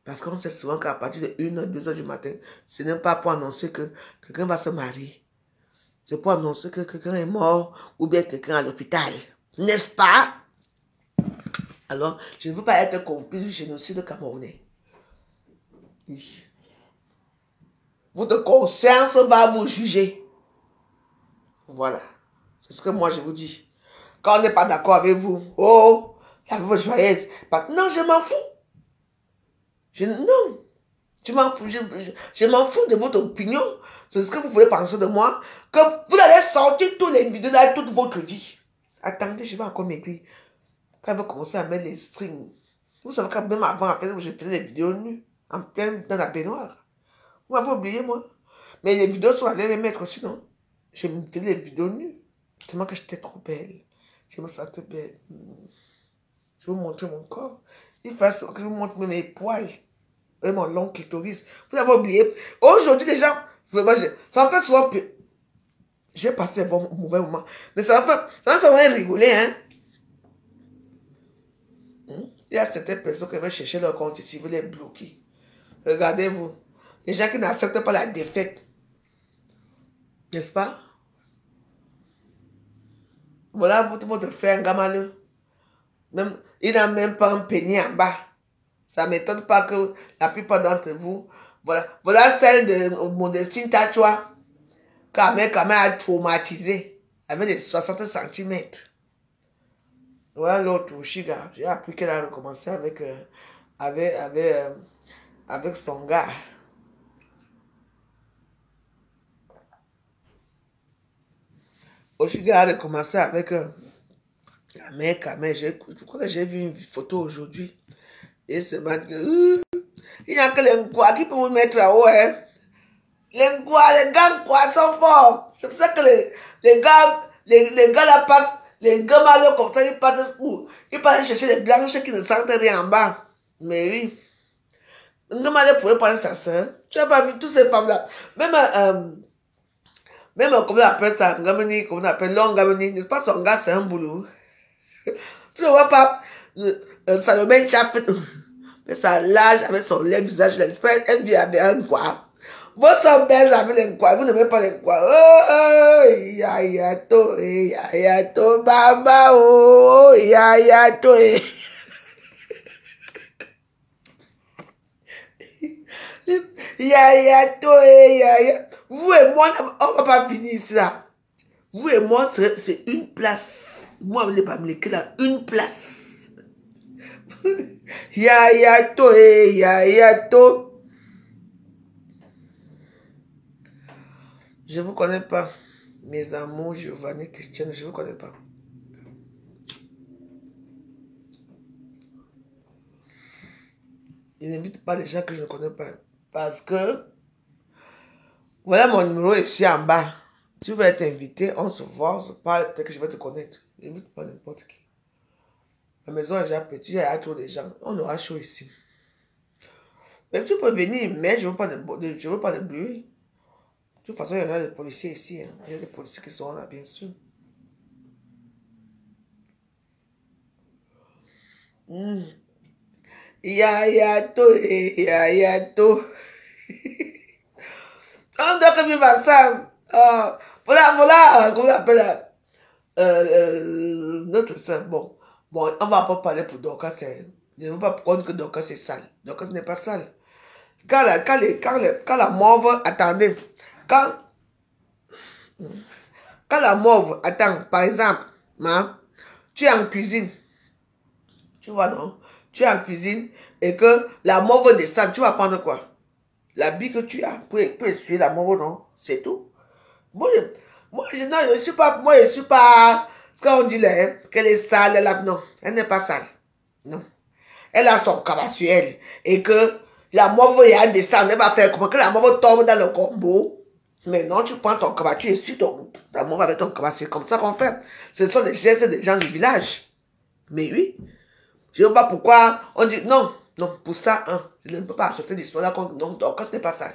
Parce qu'on sait souvent qu'à partir de 1 h, 2 heures du matin, ce n'est pas pour annoncer que quelqu'un va se marier. C'est pour annoncer que quelqu'un est mort ou bien quelqu'un à l'hôpital. N'est-ce pas? Alors, je ne veux pas être complice du génocide camerounais. Oui. Votre conscience va vous juger. Voilà. C'est ce que moi je vous dis. Quand on n'est pas d'accord avec vous, oh, la vie joyeuse. Non, je m'en fous. Non. Je m'en fous. Je m'en fous de votre opinion. C'est ce que vous voulez penser de moi. Que vous allez sortir tous les vidéos là toute votre vie. Attendez, je vais encore m'aiguiller. Quand elle va commencer à mettre les strings. Vous savez que même avant, je faisais des vidéos nues. En plein dans la baignoire. Vous m'avez oublié, moi. Mais les vidéos sont allées les mettre sinon. Je me faisais les vidéos nues. C'est moi que j'étais trop belle. Je me sentais belle. Je vais vous montrer mon corps. Il faut que je vous montre mes poils. Et mon long clitoris. Vous avez oublié. Aujourd'hui, les gens, ça me fait souvent plus. J'ai passé un bon mauvais moment. Mais ça va faire vraiment rigoler, hein. Il y a certaines personnes qui veulent chercher leur compte ici, vous les bloquer. Regardez-vous. Les gens qui n'acceptent pas la défaite. N'est-ce pas? Voilà votre frère Ngamaleu. Même, il n'a même pas un penny en bas. Ça ne m'étonne pas que la plupart d'entre vous... Voilà celle de Modestine Tachwa. Quand même a traumatisé. Avec des 60 cm. Voilà l'autre, Chiga. J'ai appris qu'elle a recommencé avec son gars. Oshiga a recommencé avec la mère Kamel. Je crois que j'ai vu une photo aujourd'hui. Et ce matin, il n'y a que les Nkwa qui peuvent vous mettre là-haut. Hein. Les gars Nkwa sont forts. C'est pour ça que les gars là passent, les gars malheureux comme ça, ils partent où? Ils partent chercher les blanches qui ne sentent rien en bas. Mais oui. Un gars malheureux pouvait prendre sa soeur. Tu n'as pas vu toutes ces femmes-là. Même comment on appelle ça, Ngamani, comment on appelle Longamani, n'est-ce pas son gars, c'est un boulot. Tu ne vois pas, Salomé Chaf fait sa lâche avec son lait visage, elle vit avec un quoi. Vous sommes belles avec les quoi, vous n'aimez pas les quoi. Oh, yayato, yayato, baba, oh, yayato, yayato, yayato. Vous et moi, on ne va pas finir ça. Vous et moi, c'est une place. Moi, je ne vais pas me l'écrire là, une place. Yayato, yayato. Je ne vous connais pas. Mes amours, Giovanni, Christiane, je ne vous connais pas. Je n'invite pas les gens que je ne connais pas. Parce que, voilà mon numéro ici en bas. Tu veux être invité, on se voit, on se parle, peut-être que je vais te connaître. Je n'invite pas n'importe qui. La maison est déjà petite, il y a trop de gens. On aura chaud ici. Mais tu peux venir, mais je ne veux pas de bruit. De toute façon, il y a des policiers ici. Hein. Il y a des policiers qui sont là, bien sûr. Yayato. On doit que vivre ensemble. Voilà, comment on appelle notre soeur. Bon, on va pas parler pour Dorcas. Je ne veux pas prendre que Dorcas est sale. Dorcas n'est pas sale. Quand la mauve, attendez, quand la mauve, attends, par exemple, tu es en cuisine, tu vois non, tu es en cuisine et que la mauve descend, tu vas prendre quoi? L'habit que tu as pour essuyer la mauve, non? C'est tout. Moi, je suis pas, ce qu'on dit là, hein, qu'elle est sale, non, elle n'est pas sale, non. Elle a son cabas sur elle et que la mauve elle descend, elle va faire comment que la mauve tombe dans le combo. Mais non, tu prends ton cabas, tu essuies ta mauve avec ton cabas, c'est comme ça qu'on fait. Ce sont les gestes des gens du village. Mais oui, je ne sais pas pourquoi on dit non, pour ça, hein, je ne peux pas accepter l'histoire là, non, donc ce n'est pas ça.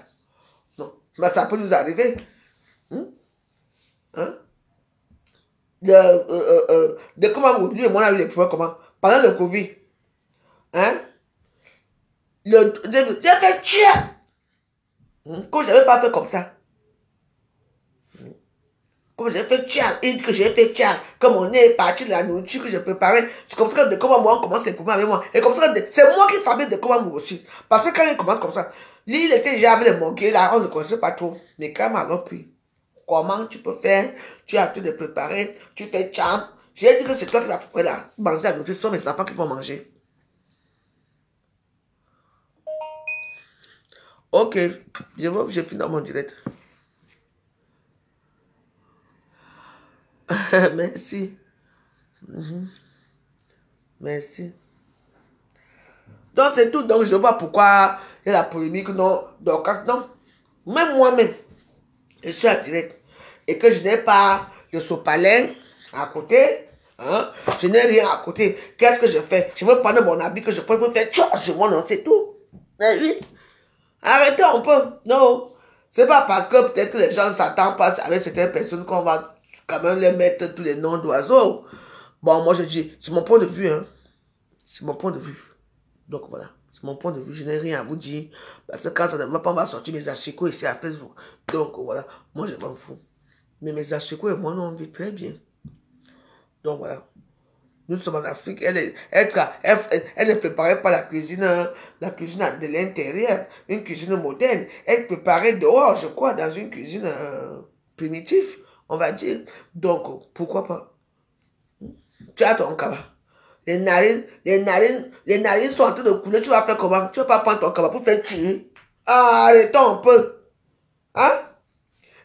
Non, mais ça peut nous arriver. De comment lui et moi on a eu les problèmes comment? Pendant le Covid. Hein? J'ai fait tuer. Comme je n'avais pas fait comme ça. Comme j'ai fait tuer, que j'ai fait tuer, comme on est parti de la nourriture que j'ai préparée, c'est comme ça que de comment moi on commence les problèmes avec moi. Et comme ça, c'est moi qui fabrique de comment moi aussi. Parce que quand il commence comme ça, lui il était déjà avec les manqués là, on ne connaissait pas trop. Mais quand alors puis, comment tu peux faire? Tu as tout de préparer, tu fais champ. J'ai dit que c'est toi qui l'as préparé là. Manger la nourriture, ce sont mes enfants qui vont manger. Ok, je finis dans mon direct. Merci. Merci. Donc c'est tout. Donc je ne vois pas pourquoi il y a la polémique. Non, donc non. Même moi-même, je suis en direct. Et que je n'ai pas de sopalin à côté. Hein? Je n'ai rien à côté. Qu'est-ce que je fais? Je veux prendre mon habit que je peux faire. Sur moi, non, c'est tout. Mais oui. Arrêtez un peu. Non. C'est pas parce que peut-être que les gens ne s'attendent pas avec certaines personnes qu'on va quand même les mettre tous les noms d'oiseaux. Bon, moi je dis, c'est mon point de vue. Hein. C'est mon point de vue. Donc voilà, c'est mon point de vue. Je n'ai rien à vous dire. Parce que quand ça ne va pas, on va sortir mes achicots ici à Facebook. Donc voilà, moi je m'en fous. Mais mes achicots et moi, on vit très bien. Donc voilà. Nous sommes en Afrique, elle ne préparait pas la cuisine de l'intérieur, une cuisine moderne. Elle préparait dehors, je crois, dans une cuisine primitive, on va dire. Donc, pourquoi pas? Tu as ton cabas. Les narines sont en train de couler, tu vas faire comment? Tu ne vas pas prendre ton cabas pour faire tuer. Arrêtons un peu. Hein?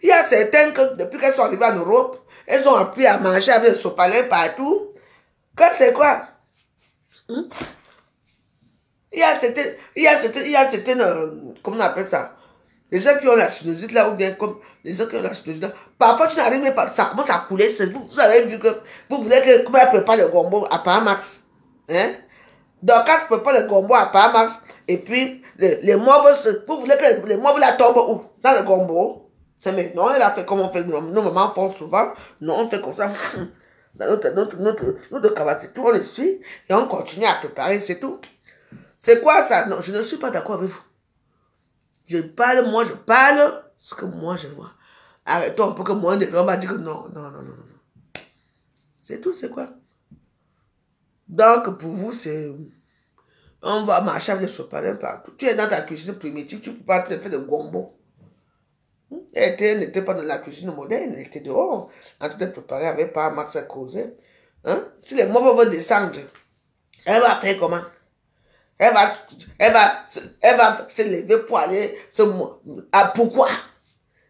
Il y a certaines que, depuis qu'elles sont arrivées en Europe, elles ont appris à manger avec le sopalin partout. Quand c'est quoi? Il y a certaines, comment on appelle ça? Les gens qui ont la sinusite là, ou bien comme les gens qui ont la sinusite là, parfois tu n'arrives même pas, ça commence à couler, vous avez vu que vous voulez que, comment elle prépare le gombo à Paramax? Hein? Donc quand elle prépare le gombo à Paramax, et puis les mauves, vous voulez que les mauves la tombent où? Dans le gombo? Mais non, elle a fait comme on fait, nos mamans font souvent, non, on fait comme ça. Notre capacité, on le suit et on continue à préparer, c'est tout. C'est quoi ça? Non, je ne suis pas d'accord avec vous. Je parle ce que moi je vois. Arrêtons un peu que moi, on va dire que non. C'est tout, c'est quoi? Donc, pour vous, c'est... On va marcher avec les sopalins partout. Tu es dans ta cuisine primitive, tu ne peux pas te faire de gombo. Elle n'était pas dans la cuisine moderne, elle était dehors, en train de préparer avec Paramax à causer. Hein? Si les mauves vont descendre, elle va faire comment? Elle va se lever pour aller pourquoi?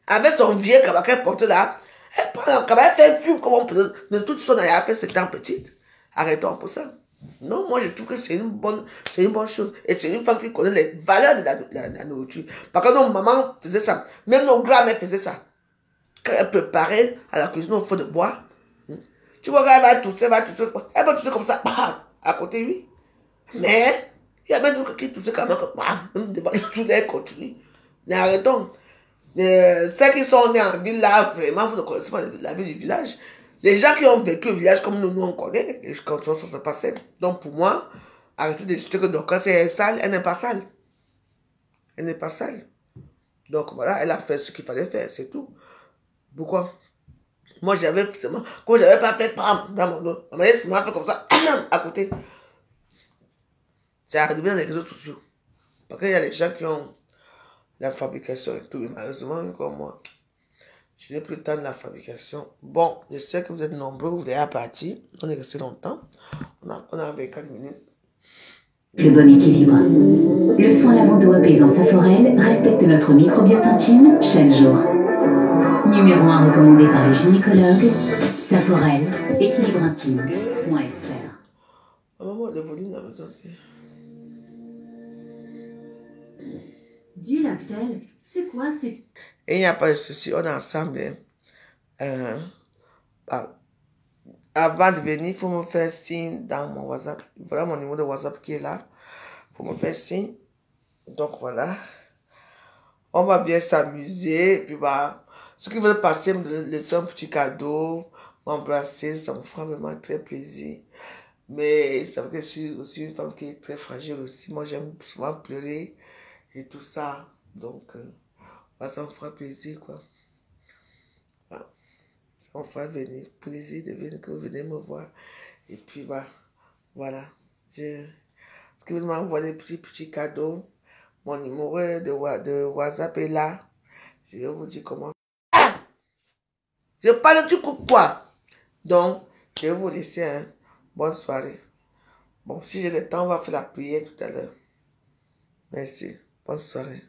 Avec son vieux cabas qu'elle porte là, elle prend un cabas, elle fait tout comme on peut. De toute façon, elle a fait 7 ans petite. Arrêtons pour ça. Non, moi je trouve que c'est une bonne chose. Et c'est une femme qui connaît les valeurs de la nourriture. Parce que nos mamans faisaient ça. Même nos grands-mères faisaient ça. Quand elles préparaient à la cuisine au feu de bois, tu vois qu'elle va tousser, elle va tousser comme ça, à côté, oui. Mais, il y a même d'autres qui toussaient quand même, devant tout l'air continue. Mais arrêtons. Ceux qui sont nés en ville là, vraiment, vous ne connaissez pas la vie du village. Les gens qui ont vécu au village comme nous on connaît, et quand ça se passait. Donc pour moi, arrêtez de citer que donc quand c'est sale, elle n'est pas sale. Elle n'est pas sale. Donc voilà, elle a fait ce qu'il fallait faire, c'est tout. Pourquoi? Moi j'avais seulement, quand j'avais pas fait dans mon dos, ma mère m'a fait comme ça, à côté. C'est arrivé dans les réseaux sociaux. Parce qu'il y a les gens qui ont la fabrication et tout, mais malheureusement, comme moi, je n'ai plus le temps de la fabrication. Bon, je sais que vous êtes nombreux, vous êtes partis. On est resté longtemps. On a 24 minutes. Le bon équilibre. Le soin lavant d'eau apaisant Saforel respecte notre microbiote intime chaque jour. Numéro 1 recommandé par les gynécologues, Saforel, équilibre intime, soin expert. Maman, le volume de la maison, c'est... Dis Lactel, c'est quoi cette... Et il n'y a pas de souci, on est ensemble. Avant de venir, il faut me faire signe dans mon WhatsApp. Voilà mon numéro de WhatsApp qui est là. Il faut me faire signe. Donc voilà. On va bien s'amuser. Puis bah, ceux qui veulent passer, me laisser un petit cadeau, m'embrasser, ça me fera vraiment très plaisir. Mais c'est vrai que je suis aussi une femme qui est très fragile aussi. Moi, j'aime souvent pleurer et tout ça. Donc, ça me fera plaisir, quoi. Voilà. Ça me fera plaisir de venir, que vous venez me voir. Et puis, voilà. Est-ce que vous m'envoyez des petits cadeaux? Mon numéro de WhatsApp est là. Je vais vous dire comment. Ah! Je parle du coup, quoi? Donc, je vais vous laisser, hein. Bonne soirée. Bon, si j'ai le temps, on va faire la prière tout à l'heure. Merci. Bonne soirée.